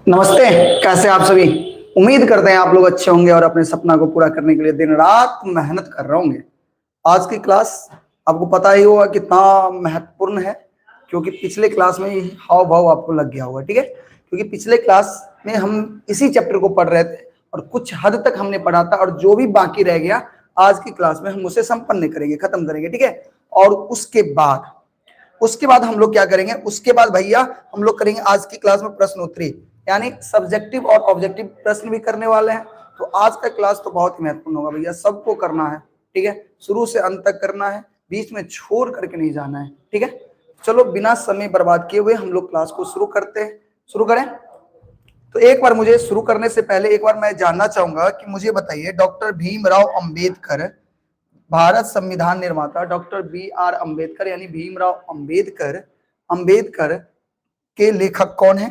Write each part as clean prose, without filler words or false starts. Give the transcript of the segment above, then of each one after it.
नमस्ते, कैसे आप सभी। उम्मीद करते हैं आप लोग अच्छे होंगे और अपने सपना को पूरा करने के लिए दिन रात मेहनत कर रहे होंगे। आज की क्लास आपको पता ही होगा कितना महत्वपूर्ण है, क्योंकि पिछले क्लास में हाव भाव आपको लग गया होगा। ठीक है, क्योंकि पिछले क्लास में हम इसी चैप्टर को पढ़ रहे थे और कुछ हद तक हमने पढ़ा था, और जो भी बाकी रह गया आज की क्लास में हम उसे संपन्न करेंगे, खत्म करेंगे। ठीक है, और उसके बाद हम लोग क्या करेंगे, उसके बाद भैया हम लोग करेंगे आज की क्लास में प्रश्नोत्तरी, यानी सब्जेक्टिव और ऑब्जेक्टिव प्रश्न भी करने वाले हैं। तो आज का क्लास तो बहुत ही महत्वपूर्ण होगा भैया, सबको करना है। ठीक है, शुरू से अंत तक करना है, बीच में छोड़ करके नहीं जाना है। ठीक है, चलो बिना समय बर्बाद किए हुए हम लोग क्लास को शुरू करते हैं। शुरू करें। तो एक बार मुझे शुरू करने से पहले एक बार मैं जानना चाहूंगा कि मुझे बताइए, डॉक्टर भीमराव अंबेडकर, भारत संविधान निर्माता डॉक्टर B.R. अंबेडकर यानी भीमराव अंबेडकर, अंबेडकर के लेखक कौन है?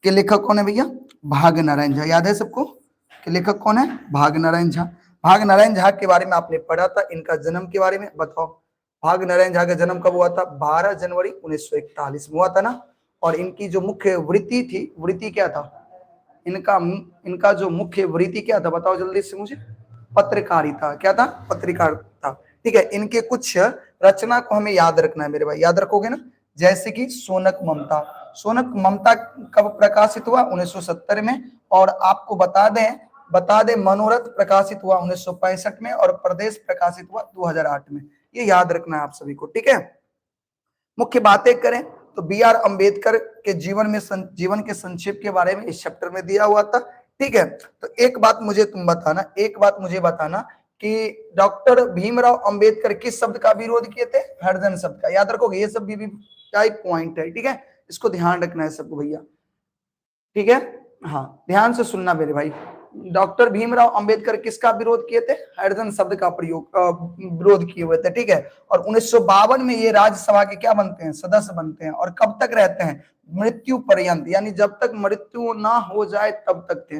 के लेखक कौन है भैया? भाग नारायण झा। याद है सबको कि लेखक कौन है? भाग नारायण झा। भाग नारायण झा के बारे में आपने पढ़ा था, इनका जन्म के बारे में बताओ। भाग नारायण झा का जन्म कब हुआ था? 12 जनवरी 1941 में हुआ था ना। और इनकी जो मुख्य वृत्ति थी, वृत्ति क्या था इनका जो मुख्य वृत्ति क्या था बताओ जल्दी से मुझे। पत्रकारिता। क्या था? पत्रकारिता। ठीक है, इनके कुछ रचना को हमें याद रखना है मेरे भाई, याद रखोगे ना। जैसे कि सोनक ममता। सोनक ममता कब प्रकाशित हुआ? 1970 में। और आपको बता दें मनोरथ प्रकाशित हुआ 1965 में, और प्रदेश प्रकाशित हुआ 2008 में। ये याद रखना है आप सभी को। ठीक है, मुख्य बातें करें तो B.R. अंबेडकर के जीवन के संक्षेप के बारे में इस चैप्टर में दिया हुआ था। ठीक है, तो एक बात मुझे बताना कि डॉक्टर भीमराव अंबेडकर किस शब्द का विरोध किए थे? हरिजन शब्द का। याद रखोगे, ये सब भी क्या पॉइंट है। ठीक है, इसको ध्यान रखना है सबको भैया। ठीक है, हाँ ध्यान से सुनना मेरे भाई। डॉक्टर भीमराव अंबेडकर किसका विरोध किए थे? हरिजन शब्द का विरोध किए हुए थे। ठीक है, और 1952 में ये राज्यसभा के क्या बनते हैं? सदस्य बनते हैं। और कब तक रहते हैं? मृत्यु पर्यंत, यानी जब तक मृत्यु ना हो जाए तब तक थे।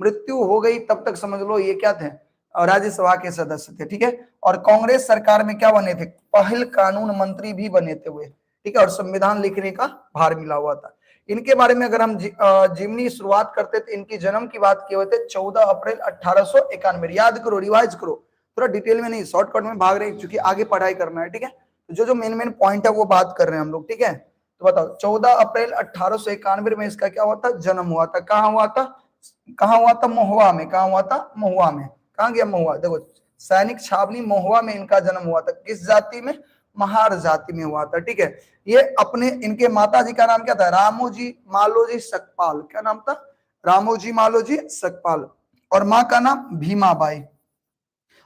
मृत्यु हो गई तब तक समझ लो ये क्या थे? राज्यसभा के सदस्य थे। ठीक है, और कांग्रेस सरकार में क्या बने थे? पहल कानून मंत्री भी बने थे हुए। ठीक है, और संविधान लिखने का भार मिला हुआ था। इनके बारे में अगर हम जीवनी शुरुआत करते थे, इनकी जन्म की बात किए हुए थे 14 अप्रैल 1891। याद करो, रिवाइज करो, थोड़ा डिटेल में नहीं, शॉर्टकट में भाग रहे हैं क्योंकि आगे पढ़ाई करना है। ठीक है, तो जो मेन पॉइंट है वो बात कर रहे हैं हम लोग। ठीक है, तो बताओ 14 अप्रैल 1891 में इसका क्या हुआ था? जन्म हुआ था। कहाँ हुआ था? महुआ में। कहाँ हुआ था? महुआ में। कहाँ गया महुआ? देखो, सैनिक छावनी महुआ में इनका जन्म हुआ था। किस जाति में? महार जाति में हुआ था। ठीक है, ये इनके माता जी का नाम क्या था? रामोजी मालोजी सकपाल। क्या नाम था? रामोजी मालोजी सकपाल। और माँ का नाम भीमाबाई।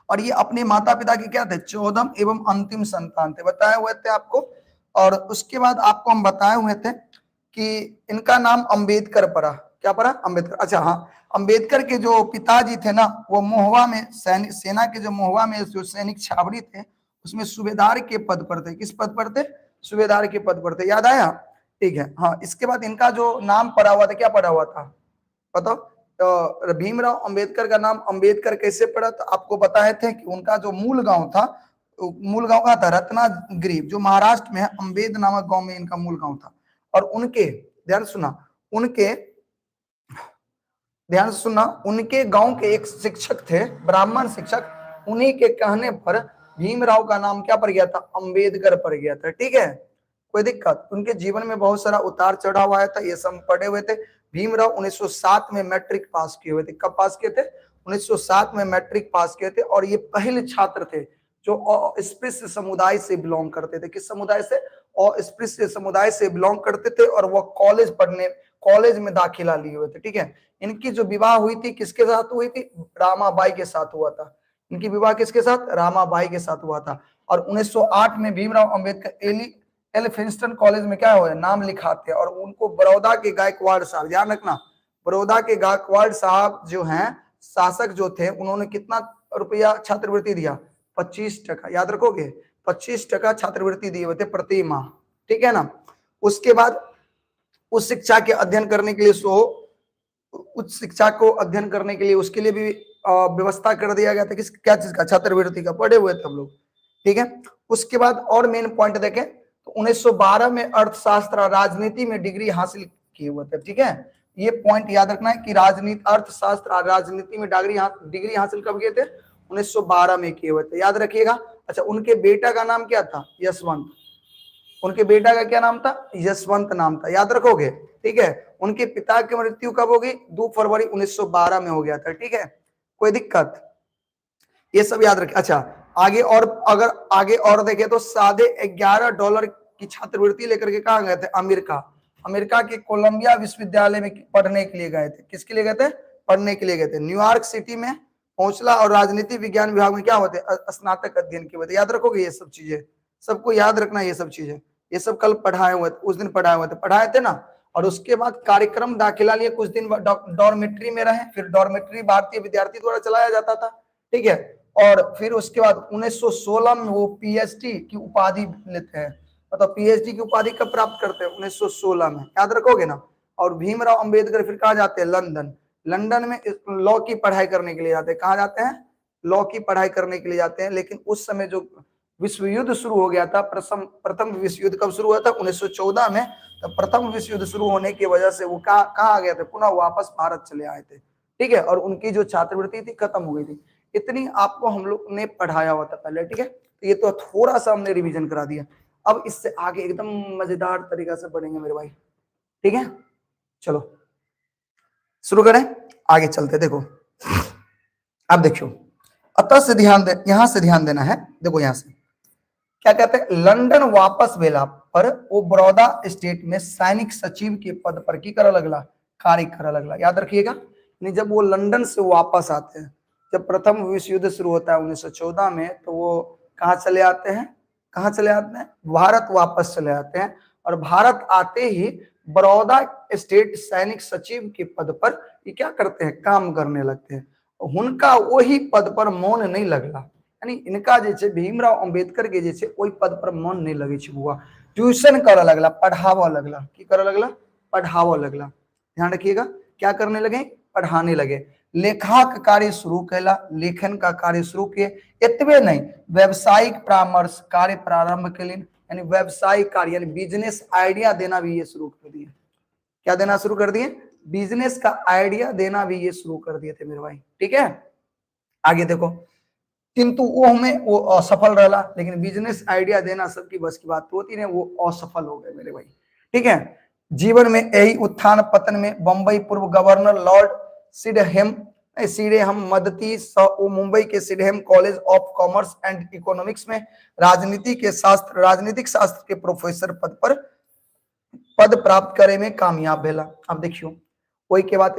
और ये अपने माता पिता के क्या थे? 14 एवं अंतिम संतान थे, बताए हुए थे आपको। और उसके बाद आपको हम बताए हुए थे कि इनका नाम अंबेडकर पड़ा। क्या पड़ा? अंबेडकर। अच्छा हाँ, अंबेडकर के जो पिताजी थे ना, वो महुआ में सेना के जो महुआ में जो सैनिक छावनी थे उसमें सूबेदार के पद पर थे। किस पद पर थे? सूबेदार के पद पर थे। याद आया? ठीक है, हाँ। इसके बाद इनका जो नाम पड़ा हुआ था, क्या पड़ा हुआ था बताओ? तो भीमराव अंबेडकर का नाम अंबेडकर कैसे पड़ा? तो आपको बताए थे कि उनका जो मूल गांव था, मूल गांव का था रत्नागिरी, जो महाराष्ट्र में है। अंबेद नामक गांव में इनका मूल गांव था। और उनके उनके गांव के एक शिक्षक थे, ब्राह्मण शिक्षक। उन्हीं के कहने पर भीमराव का नाम क्या पड़ गया था? अंबेडकर पड़ गया था। ठीक है, कोई दिक्कत? उनके जीवन में बहुत सारा उतार चढ़ाव आया था, ये सब पढ़े हुए थे। भीमराव 1907 में मैट्रिक पास किए हुए थे। कब पास किए थे? 1907 में मैट्रिक पास किए थे। और ये पहले छात्र थे जो अस्पृश्य समुदाय से बिलोंग करते थे। किस समुदाय से? अस्पृश्य समुदाय से बिलोंग करते थे। और वह कॉलेज में दाखिला लिए हुए थे। ठीक है। इनकी जो विवाह हुई थी किसके साथ हुई थी? रामाबाई के साथ हुआ था। इनकी विवाह किसके साथ? रामाबाई के साथ हुआ था। और 1908 में भीमराव अंबेडकर एलिफिंस्टन कॉलेज में क्या हुआ? नाम लिखाते हैं। और उनको बड़ौदा के गायकवाड़ साहब, ध्यान रखना, बड़ौदा के गायकवाड़ साहब जो हैं शासक जो थे, उन्होंने कितना रुपया छात्रवृत्ति दिया? 25%। याद रखोगे, 25% छात्रवृत्ति दिए हुए थे प्रति माह। ठीक है ना। उसके बाद उच्च शिक्षा के अध्ययन करने के लिए उच्च शिक्षा को अध्ययन करने के लिए उसके लिए भी व्यवस्था कर दिया गया था। किस क्या चीज का? छात्रवृत्ति का। पढ़े हुए थे हम लोग। ठीक है। उसके बाद और मेन पॉइंट देखें तो 1912 में अर्थशास्त्र और राजनीति में डिग्री हासिल किए हुए थे। ठीक है। ये पॉइंट याद रखना है कि राजनीति, अर्थशास्त्र और राजनीति में डिग्री हासिल कब किए थे? 1912 में किए हुए थे। याद रखिएगा। अच्छा, उनके बेटा का नाम क्या था? यशवंत। उनके बेटा का क्या नाम था? यशवंत नाम था। याद रखोगे। ठीक है। उनके पिता की मृत्यु कब होगी? 2 फरवरी 1912 में हो गया था। ठीक है। कोई दिक्कत? ये सब याद रखें। अच्छा, आगे और अगर आगे और देखें तो $11.5 की छात्रवृत्ति लेकर के कहा गए थे? अमेरिका के कोलंबिया विश्वविद्यालय में पढ़ने के लिए गए थे। किसके लिए गए थे? पढ़ने के लिए गए थे। न्यूयॉर्क सिटी में पहुंचला और राजनीति विज्ञान विभाग में क्या होते? स्नातक अध्ययन किए हुए थे। याद रखोगे ये सब चीजें, सबको याद रखना ये सब चीजें। ये सब कल पढ़ाए हुए थे, उस दिन पढ़ाए थे ना। और उसके बाद कार्यक्रम दाखिला लिए, कुछ दिन डॉर्मेट्री में रहे। फिर डॉर्मेट्री भारतीय विद्यार्थी द्वारा चलाया जाता था। ठीक है। और फिर उसके बाद 1916 में वो पीएचडी की उपाधि लेते हैं। मतलब पीएचडी की उपाधि कब प्राप्त करते हैं? 1916 में। याद रखोगे ना। और भीमराव अंबेडकर फिर कहा जाते हैं? लंदन में लॉ की पढ़ाई करने के लिए जाते हैं। कहा जाते हैं? लॉ की पढ़ाई करने के लिए जाते हैं। लेकिन उस समय जो विश्व युद्ध शुरू हो गया था, प्रथम विश्व युद्ध कब शुरू हुआ था? 1914 में। तो प्रथम विश्व युद्ध शुरू होने की वजह से वो कहाँ आ गए थे? पुनः वापस भारत चले आए थे। ठीक है। और उनकी जो छात्रवृत्ति थी खत्म हो गई थी। इतनी आपको हम लोग ने पढ़ाया हुआ था पहले। ठीक है। तो ये तो थोड़ा सा हमने रिवीजन करा दिया। अब इससे आगे एकदम मजेदार तरीका से पढ़ेंगे मेरे भाई। ठीक है। चलो शुरू करें, आगे चलते। देखो अब देखियो, अतः से ध्यान दे, यहां से ध्यान देना है। देखो यहां से क्या कहते हैं? लंदन वापस भेला पर वो बड़ौदा स्टेट में सैनिक सचिव के पद पर की कर लगला? कार्य कर लगला। याद रखिएगा। जब वो लंदन से वापस आते हैं, जब प्रथम विश्व युद्ध शुरू होता है 1914 में, तो वो कहाँ चले आते हैं? कहाँ चले आते हैं? भारत वापस चले आते हैं। और भारत आते ही बड़ौदा स्टेट सैनिक सचिव के पद पर ये क्या करते हैं? काम करने लगते हैं। उनका वही पद पर मौन नहीं लगला। यानी इनका जैसे भीमराव अंबेडकर के जैसे कोई पद पर मन नहीं लगे हुआ। ट्यूशन कर लगला, पढ़ावा लगला। की कर लगला? पढ़ावा लगला। ध्यान रखिएगा। क्या करने लगे? पढ़ाने लगे। लेखाक कार्य शुरू कैला, लेखन का कार्य शुरू किए। इतने नहीं, व्यवसायिक परामर्श कार्य प्रारंभ के लिए, यानी व्यवसायिक कार्य यानी बिजनेस आइडिया देना भी ये शुरू कर दिए। क्या देना शुरू कर दिए? बिजनेस का आइडिया देना भी ये शुरू कर दिए थे मेरे भाई। ठीक है। आगे देखो, किंतु वो असफल रहा। लेकिन बिजनेस आइडिया देना सबकी बस की बात होती नहीं, वो असफल हो गए मेरे भाई। ठीक है। जीवन में यही उत्थान पतन में बंबई पूर्व गवर्नर लॉर्ड सिडेहम मदती मुंबई के सिडेहम college of commerce and economics में राजनीतिक शास्त्र के प्रोफेसर पद प्राप्त करे में कामयाब भेला। अब देखियो, वही के बाद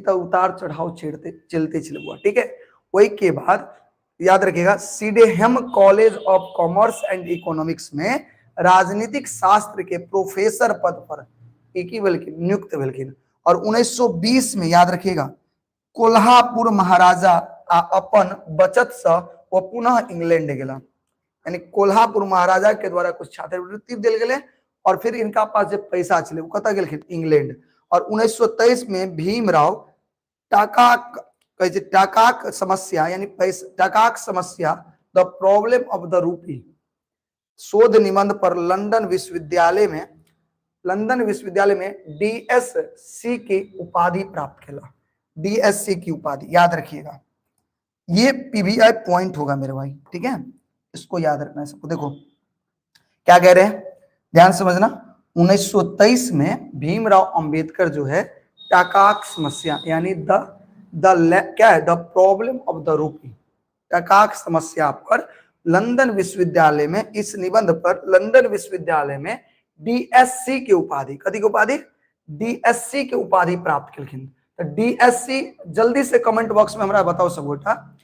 उतार चढ़ाव चलते चले हुआ। ठीक है। वही के बाद याद रखिएगा, सिडेहम college of commerce and economics में राजनीतिक शास्त्र के प्रोफेसर पद पर नियुक्त भेलखिन। और 1920 में याद रखिएगा, कोल्हापुर महाराजा अपन बचत से वो पुनः इंग्लैंड गेला। यानी कोल्हापुर महाराजा के द्वारा कुछ छात्रवृत्ति दिल गए और फिर इनका पास जब पैसा चले वो कत गेलखिन? इंग्लैंड। और 1923 में भीमराव टाकाक समस्या यानी टाकाक समस्या the problem of the rupee शोध निबंध पर लंदन विश्वविद्यालय में डीएससी की उपाधि प्राप्त किया। डीएससी की उपाधि याद रखिएगा, ये पीवीआई पॉइंट होगा मेरे भाई। ठीक है। इसको याद रखना है सबको। देखो क्या कह रहे हैं? ध्यान समझना। 1923 में भीमराव अंबेडकर जो है टाकाक समस्या यानी क्या है, the problem of the rupee, टाकाक समस्या पर लंदन विश्वविद्यालय में, इस निबंध पर लंदन विश्वविद्यालय में डीएससी की उपाधि, कथी की उपाधि, डीएससी की उपाधि प्राप्त किलखिन। तो डीएससी जल्दी से कमेंट बॉक्स में हमरा बताओ सब गोटा,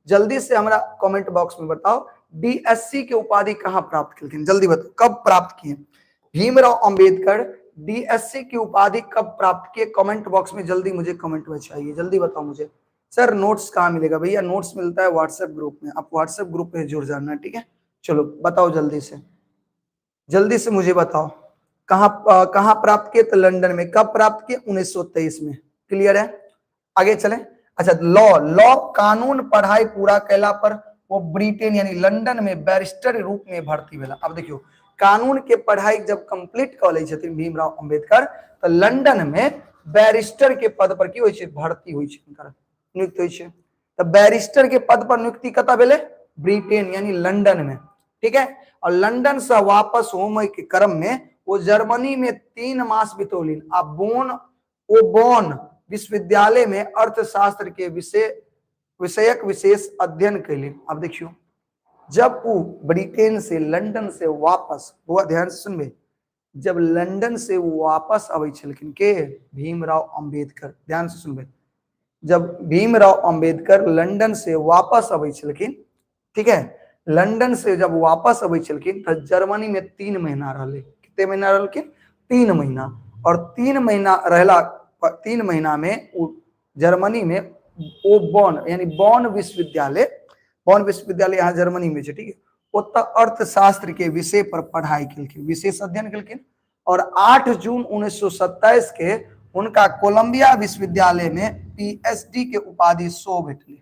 जल्दी से हमरा कमेंट बॉक्स में बताओ डीएससी की उपाधि कहां प्राप्त किलखिन, जल्दी बताओ कब प्राप्त किए भीमराव अंबेडकर डीएससी की उपाधि कब प्राप्त किए, कमेंट बॉक्स में जल्दी मुझे कमेंट में चाहिए, जल्दी बताओ मुझे। सर नोट्स कहाँ मिलेगा भैया, नोट्स मिलता है व्हाट्सएप ग्रुप में, आप व्हाट्सएप ग्रुप में जुड़ जाना, ठीक है। चलो बताओ जल्दी से मुझे बताओ कहाँ प्राप्त किए, तो लंदन में। कब प्राप्त किए, 1923 में। क्लियर है, आगे चले। अच्छा, लॉ कानून पढ़ाई पूरा कैला पर वो ब्रिटेन यानी लंदन में बैरिस्टर रूप में भर्ती भेला। अब देखियो कानून के पढ़ाई जब कंप्लीट कर लै छथिन भीमराव अंबेडकर, तो लंदन में बैरिस्टर के पद पर की होइ छै, भर्ती होइ छै, नियुक्त होइ छै। तो बैरिस्टर के पद पर नियुक्ति कतऽ भेलै, ब्रिटेन यानी लंदन में, ठीक है। और लंदन से वापस होने के क्रम में वो जर्मनी में 3 मास बितौलिन आ बोन विश्वविद्यालय में अर्थशास्त्र के विषयक विशेष अध्ययन कैलिन। अब देखियो जब वो ब्रिटेन से लंदन से वापस, वो ध्यान से सुनबे, जब लंदन से वो वापस आबै छलखिन के भीमराव अंबेडकर, ध्यान से सुनबे, जब भीमराव अंबेडकर लंदन से वापस आबै छलखिन, ठीक है, लंदन से जब वापस आबै छलखिन तो जर्मनी में 3 महीना रहले। कितने महीना रहलखिन, 3 महीना। और 3 महीना रहला, 3 महीना में जर्मनी में वो बॉन यानी बॉन विश्वविद्यालय यहाँ जर्मनी में, ठीक है, ओत अर्थशास्त्र के विषय पर पढ़ाई केलखिन, विशेष अध्ययन केलखिन। और 8 जून 1927 के उनका कोलंबिया विश्वविद्यालय में पीएचडी के उपाधि सो भेटले।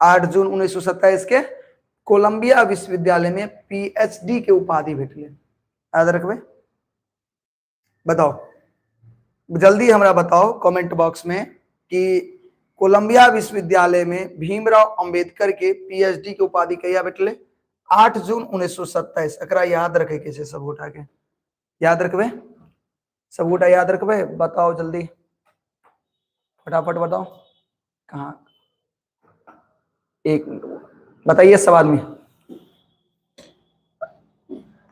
8 जून 1927 के कोलंबिया विश्वविद्यालय में पीएचडी के उपाधि भेटले। याद रखबे, बताओ जल्दी हमरा बताओ कमेंट बॉक्स में कि कोलंबिया विश्वविद्यालय में भीमराव अंबेडकर के पीएचडी के उपाधि कहिया भेटले, 8 जून 1927। एकरा याद रखे के छै सब गोटा के, याद रखबे, सब गोटा याद रखबे, बताओ जल्दी फटाफट बताओ कहाँ, एक बताइए सब आदमी।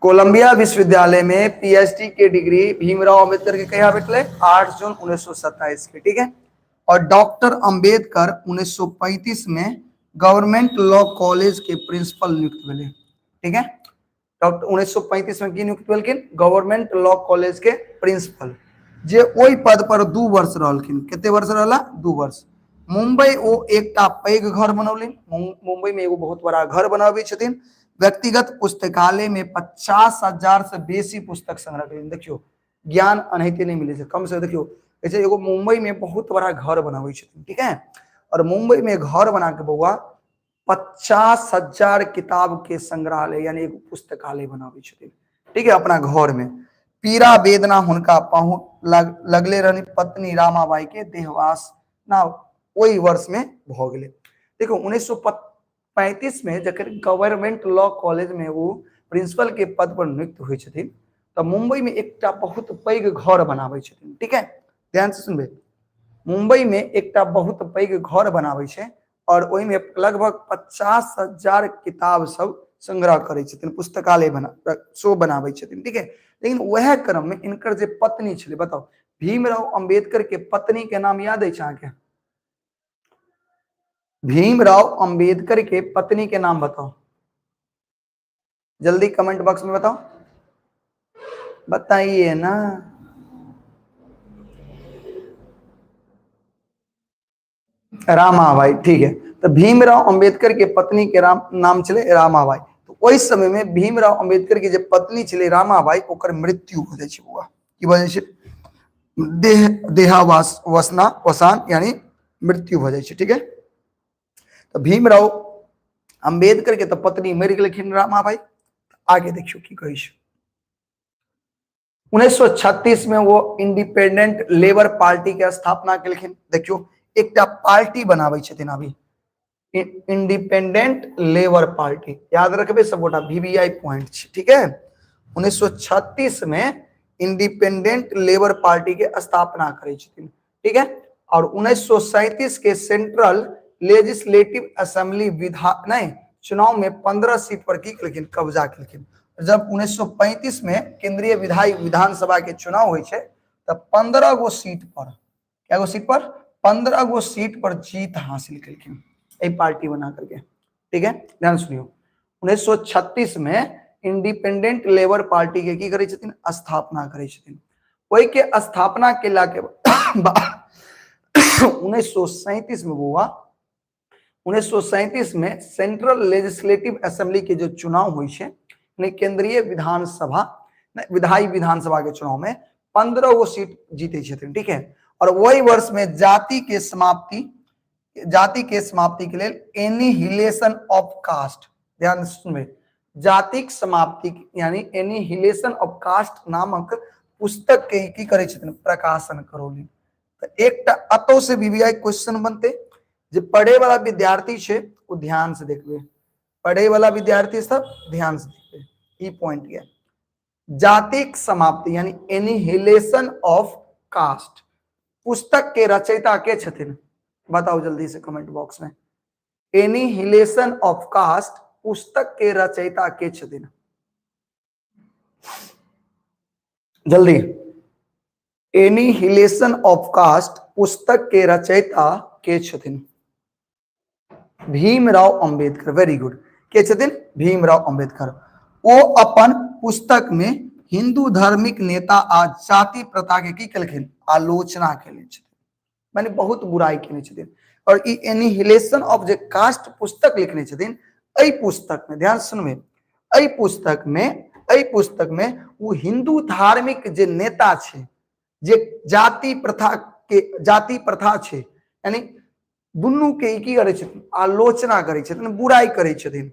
कोलंबिया विश्वविद्यालय में पीएचडी के डिग्री भीमराव अंबेडकर के कहिया भेटले, 8 जून 1927 के, ठीक है। और डॉक्टर अंबेडकर 1935 में गवर्नमेंट लॉ कॉलेज के प्रिंसिपल नियुक्त भेले, ठीक है। डॉक्टर 1935 में की नियुक्त भेलखिन, गवर्नमेंट लॉ कॉलेज के प्रिंसिपल, जे ओई पद पर 2 वर्ष रहलखिन। कितने वर्ष रहला, 2 वर्ष। मुंबई वो एकटा पैघ घर बनौलिन, मुंबई में एगो बहुत बड़ा घर बनाबे छथिन। व्यक्तिगत पुस्तकालय में 50,000 से बेसी पुस्तक संग्रह करें। देखियो ज्ञान अनहिते नहीं मिले, कम से देखियो ऐसे एगो मुंबई में बहुत बड़ा घर बनावे छथिन, ठीक है। और मुंबई में घर बना के बउआ 50,000 किताब के संग्रहालय यानी एक पुस्तकालय बनावे छथिन, ठीक है, अपना घर में। पीड़ा वेदना हुनका लगले रहनी पत्नी रामाबाई के देहवास ना वही वर्ष में भ गेले। देखो 1935 में जकर गवर्नमेंट लॉ कॉलेज में वो प्रिंसिपल के पद पर नियुक्त हुए छथिन, तो मुंबई में एकटा बहुत पैघ घर बनावे छथिन, ठीक है। ध्यान से सुनबे, मुंबई में एकटा बहुत पैघ घर बनावे छे और ओहि में लगभग 50,000 किताब सब संग्रह करे छथिन, पुस्तकालय बनावे छथिन, ठीक है। लेकिन वह क्रम में इनकर जे पत्नी छले, बताओ भीमराव अंबेडकर के पत्नी के नाम याद है अहाँके, भीमराव अंबेडकर के पत्नी के नाम बताओ, जल्दी कमेंट बॉक्स में बताओ, बताइए ना। रामाबाई, ठीक है। तो भीमराव अंबेडकर के पत्नी के नाम चले रामाबाई। तो उस समय में भीमराव अंबेडकर की जो पत्नी चले रामाबाई, ओकर मृत्यु हो जाए बुआ, की वजह से देहावसान यानी मृत्यु हो जाए, ठीक है। तो भीमराव अंबेडकर के तो पत्नी मर गए रामाबाई। आगे देखियो की कही 1936 में वो इंडिपेंडेंट लेबर पार्टी के स्थापना केलखिन। देखियो एकटा पार्टी बनावे छथिन अभी, इंडिपेंडेंट लेबर पार्टी, याद रखबे सब गोटा, वीवीआई पॉइंट, ठीक है। 1936 में इंडिपेंडेंट लेबर पार्टी के स्थापना करै छथिन, ठीक है। और 1937 के सेंट्रल लेजिस्लेटिव असेंबली नहीं चुनाव में 15 सीट पर की केलखिन, कब्जा केलखिन। जब 1935 में केंद्रीय विधानसभा के चुनाव होइ छै तब 15 गो सीट पर, क्या गो सीट पर, 15 गो सीट पर जीत हासिल केलखिन ए पार्टी बना करके, ठीक है। ध्यान सुनियो, 1936 में इंडिपेंडेंट लेबर पार्टी के की करै छथिन, स्थापना करै छथिन। ओहि के स्थापना केला के बाद 1937 में हुआ, 1937 में सेंट्रल लेजिस्लेटिव असेंबली के जो चुनाव हुई है, केंद्रीय विधानसभा विधायी विधानसभा के चुनाव में 15 गो सीट जीते छथिन, ठीक है। और वही वर्ष में जाति के समाप्ति के लिए एनिहिलेशन ऑफ कास्ट, ध्यान सुनबे, जातिक समाप्ति यानी एनिहिलेशन ऑफ कास्ट नामक पुस्तक के की करे छथिन, प्रकाशन करौली। तो एकटा अतो से बीबीआई क्वेश्चन बनते, जे पढ़े वाला विद्यार्थी छे वो ध्यान से देखबे, पढ़े वाला विद्यार्थी सब ध्यान से देखबे, ई पॉइंट है। जातिक समाप्ति यानी एनिहिलेशन ऑफ कास्ट पुस्तक के रचयिता के छथिन, बताओ जल्दी से कमेंट बॉक्स में। एनिहिलेशन ऑफ कास्ट पुस्तक के रचयिता के छथिन, जल्दी। एनिहिलेशन ऑफ कास्ट पुस्तक के रचयिता के छथिन, भीमराव अंबेडकर। वेरी गुड, के छथिन, भीमराव अंबेडकर। वो अपन पुस्तक में हिंदू धार्मिक नेता आ जाति प्रथा के की केलखिन, आलोचना केले छथिन, माने बहुत बुराई केने छथिन। और ई एनिहिलेशन ऑफ जे कास्ट पुस्तक लिखने छथिन, एई पुस्तक में ध्यान सुनबे, एई पुस्तक में वो हिंदू धार्मिक जे नेता छे, जे जाति प्रथा छे, यानी दुनू के की करे छथिन, आलोचना करे छथिन, बुराई करे छथिन।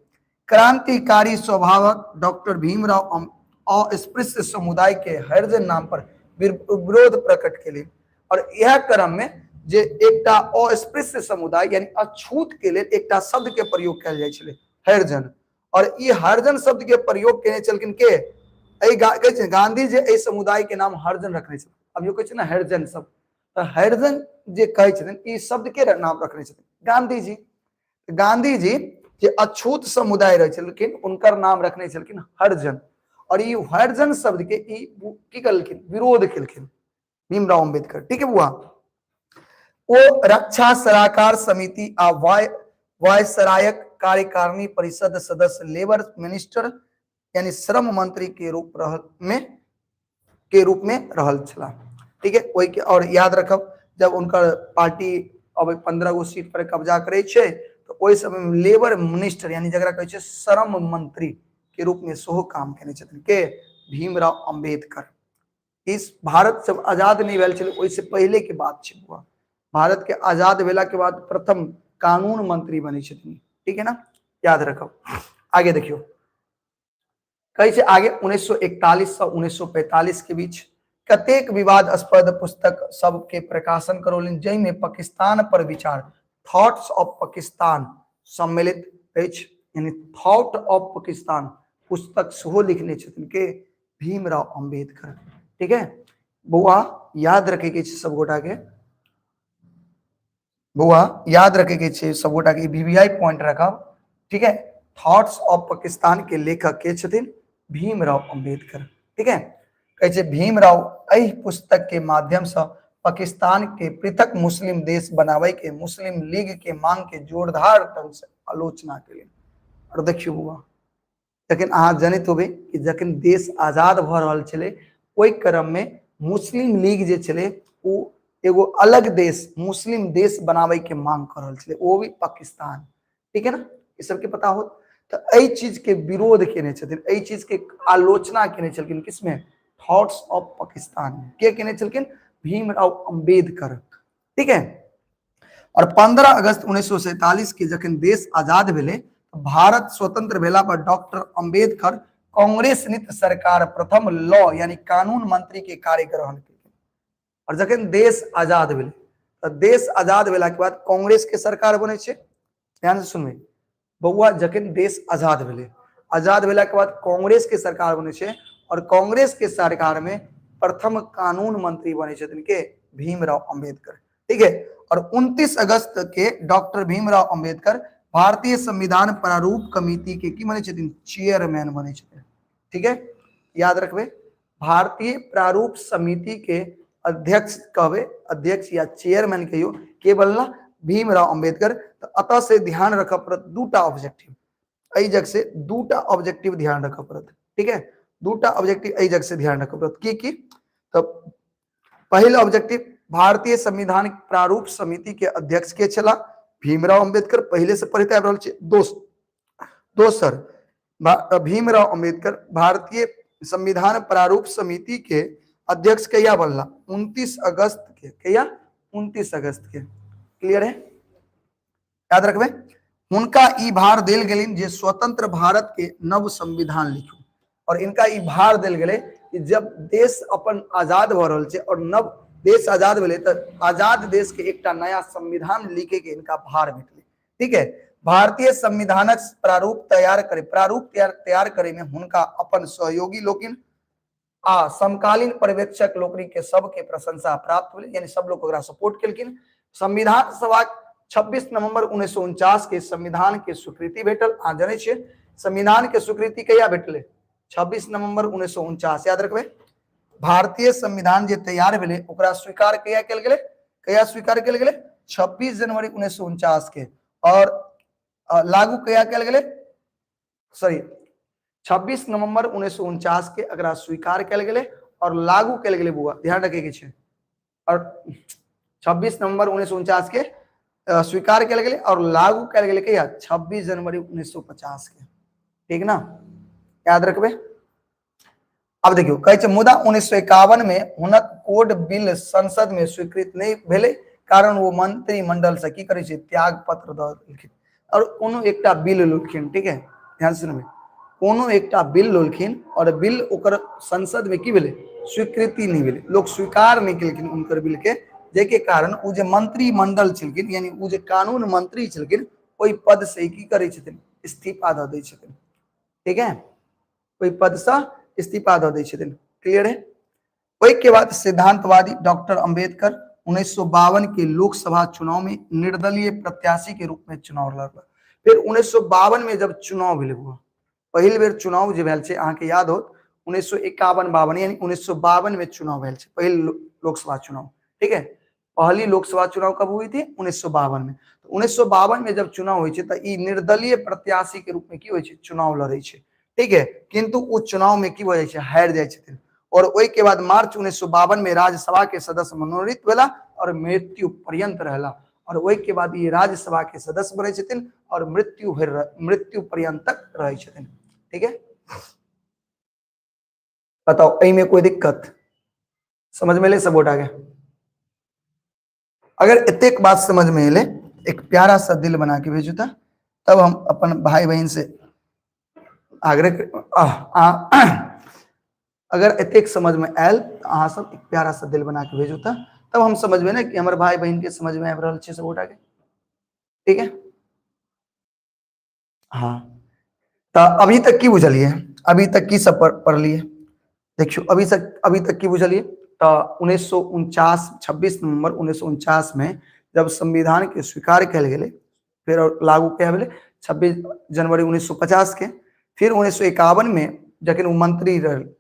क्रांतिकारी स्वभावक डॉक्टर भीमराव अस्पृश्य समुदाय के हरिजन नाम पर विरोध प्रकट केले। और यह क्रम में जे एकटा अस्पृश्य समुदाय यानी अछूत के लिए एकटा शब्द के प्रयोग कयल जाइ छलै, हरिजन। और ई हरिजन शब्द के प्रयोग केने छलखिन के, गांधी जी ए समुदाय के नाम हरिजन रखने छथिन। अब जो कहै छै ना हरिजन शब्द, तो हरिजन जे कहै छथिन ई शब्द के नाम रखने छथिन, गांधी जी। गांधी जी जे अछूत समुदाय रहे छलखिन उनकर नाम रखने छलखिन हरिजन। और ये हरिजन शब्द के की करलखिन, विरोध केलखिन भीमराव अंबेडकर, ठीक है बुआ। वो रक्षा सलाहकार समिति आ वायसरायक कार्यकारिणी परिषद सदस्य, लेबर मिनिस्टर यानी श्रम मंत्री के रूप में रहल छला, ठीक है। वही के और याद रखब, जब उनकर पार्टी अब 15 गो सीट पर कब्जा करे छे, तो ओइ समय में लेबर मिनिस्टर यानी जकरा कहै छै श्रम मंत्री के रूप में सोहो काम केने छथिन के, भीमराव अंबेडकर। इस भारत जब आजाद नहीं भेल छलै ओइसे पहले के बात छै बुआ, भारत के आजाद भेला के बाद प्रथम कानून मंत्री बने छथिन, ठीक है ना, याद रखब। आगे देखियो, कहै छै आगे 1941 से 1945 के बीच कतेक विवादास्पद पुस्तक सब के प्रकाशन करौलनि, जै में पाकिस्तान पर विचार, थॉट्स ऑफ पाकिस्तान सम्मिलित अछि, यानी थॉट ऑफ पाकिस्तान पुस्तक सेहो लिखने छथिन के, भीमराव अंबेडकर, ठीक है। बउआ याद रखे के छै सब गोटा के, बउआ याद रखे के छै सब गोटा के, वीवीआई पॉइंट रखब, ठीक है। थॉट्स ऑफ पाकिस्तान के लेखक के छथिन, भीमराव अंबेडकर, ठीक है। कहै छै भीमराव एहि पुस्तक के माध्यम से पाकिस्तान के पृथक मुस्लिम देश बनावे के मुस्लिम लीग के मांग के जोरदार ढंग से आलोचना केलनि। और देखियो बुआ, जखन अहाँ जनैत होबे कि जखन देश आजाद भ रहल छलै ओइ क्रम में मुस्लिम लीग जे छलै ओ एगो अलग देश मुस्लिम देश बनावे के मांग कर रहल छलै, वो भी पाकिस्तान, ठीक है ना, ये सबके पता हो। तो एहि चीज के विरोध केने छथिन, एहि चीज के आलोचना केने छलखिन, किसमें, थॉट्स ऑफ पाकिस्तान के केने छलखिन, भीमराव अंबेडकर, ठीक है। और 15 अगस्त 1947 के जखन देश आजाद भेले, भारत स्वतंत्र भेला पर डॉक्टर अंबेडकर कांग्रेस नीत सरकार प्रथम लॉ यानी कानून मंत्री के कार्य ग्रहण केलखिन। और जखन देश आजाद भेले, तो देश आजाद भेला के बाद कांग्रेस के सरकार बने छे, ध्यान से सुनबे बउआ, जखन देश आजाद भेले, आजाद भेला के बाद कांग्रेस के सरकार बने छे, और कांग्रेस के सरकार में प्रथम कानून मंत्री बने छथिन के भीमराव अंबेडकर। ठीक है, और 29 अगस्त के डॉक्टर भीमराव अंबेडकर भारतीय संविधान प्रारूप कमिटी के की बने छथिन चेयरमैन बने छथिन। ठीक है, याद रखबे भारतीय प्रारूप समिति के अध्यक्ष कहबे, अध्यक्ष या चेयरमैन कहियो के बनला भीमराव अंबेडकर। तो अतः से ध्यान रख पड़त दूटा ऑब्जेक्टिव, एहि जग से दूटा ऑब्जेक्टिव ध्यान रख पड़त। ठीक है, दूटा ऑब्जेक्टिव एहि जग से ध्यान रख पड़त की तो पहला ऑब्जेक्टिव भारतीय संविधान प्रारूप समिति के अध्यक्ष के छला भीमराव अंबेडकर, पहले से पढ़ते आबि रहल छै। दोसर भीमराव अंबेडकर भारतीय संविधान प्रारूप समिति के अध्यक्ष कहिया बनला 29 अगस्त के, कहिया 29 अगस्त के। क्लियर है, याद रखबे उनका ई भार देल गेलिन जे स्वतंत्र भारत के नव संविधान लिखू। और इनका ई भार देल गेले कि जब देश अपन आजाद भ रहल छै और नव देश आजाद भेले तो आजाद देश के एक नया संविधान लिखे के इनका भार भेटले। ठीक है, भारतीय संविधानक प्रारूप तैयार करे में हुनका अपन सहयोगी लोकिन आ समकालीन पर्यवेक्षक लोकनि के सबके प्रशंसा प्राप्त भेल, यानी सब लोग ओकरा सपोर्ट केलखिन। संविधान सभा 26 नवंबर 1949 के संविधान के स्वीकृति भेटल। आ जाने छियै संविधान के स्वीकृति कहिया भेटले 26 नवंबर 1949। याद रखबे भारतीय संविधान जे तैयार भेले ओकरा स्वीकार कहिया कैल गेले, कहिया स्वीकार कैल गेले 26 जनवरी 1949 के। और लागू कहिया कैल गेले 26 नवंबर 1949 के एकरा स्वीकार कैल गेले और लागू कैल गेले। बुआ ध्यान रखे के छै, और 26 नवंबर 1949 के स्वीकार कैल गेले और लागू कैल गेले कहिया 26 जनवरी 1950 के। ठीक ना, याद रखबे। अब देखियो कहै छै मुदा 1951 में हुनक कोड बिल संसद में स्वीकृत नहीं भेले, कारण वो मंत्रिमंडल से की करे छै त्याग पत्र द देलखिन और कोनो एकटा बिल लोलखिन। ठीक है, ध्यान सुनबे कोनो एकटा बिल लोलखिन और बिल ओकर संसद में की भेले स्वीकृति नहीं भेले, लोग स्वीकार नहीं केलखिन उनकर बिल के, जेके कारण उ जे मंत्रिमंडल छलखिन यानी उ जे कानून मंत्री छलखिन ओई पद से की करे छथिन इस्तीफा द दै छथिन। ठीक है, ओई पद से इस्तीफा द दै छथिन। क्लियर है। ओई के बाद सिद्धांतवादी डॉक्टर अंबेडकर 1952 के लोकसभा चुनाव में निर्दलीय प्रत्याशी के रूप में चुनाव लड़ला। फिर 1952 में जब चुनाव भेल हुआ, पहिल बेर चुनाव जे भेल छै अहाँ के याद होत 1951-52 यानी 1952 में चुनाव भेल छै पहिल लोकसभा चुनाव। ठीक है, पहली लोकसभा चुनाव कब हुई थी 1952 में। तो 1952 में जब चुनाव हुई छै त ई निर्दलीय प्रत्याशी के रूप में की होय छै चुनाव लड़ै छै। ठीक है, किंतु उस चुनाव में की भऽ जाइ हारि जाइ छथिन और ओई के बाद मार्च 1952 में राज्यसभा के सदस्य मनोनीत भेला और मृत्यु पर्यंत रहला और ओई के बाद ये राज्यसभा के सदस्य बने छथिन और मृत्यु पर्यंत तक रहे छथिन। ठीक है, बताओ एहि में कोई दिक्कत समझ में ले सब गोटा के? अगर इतने बात समझ में ले एक प्यारा सा दिल बना के भेजू था, तब हम अपन भाई बहन से आग्रह अगर इतने समझ में आयल तो अहाँ सब एक प्यारा सा दिल बना के भेजू था, तब हम समझ में ना कि हमारे भाई बहन के समझ में आबि रहल छै सब गोटा के। ठीक है, हाँ तो अभी तक की बुझलिए, अभी तक की सब पढ़लिए देखियो, अभी तक की बुझलिए। तो 1949 26 नवंबर 1949 में जब संविधान के स्वीकार कल गए फिर लागू क्या भेले 26 जनवरी 1950 के। फिर 1951 में जखन वो मंत्री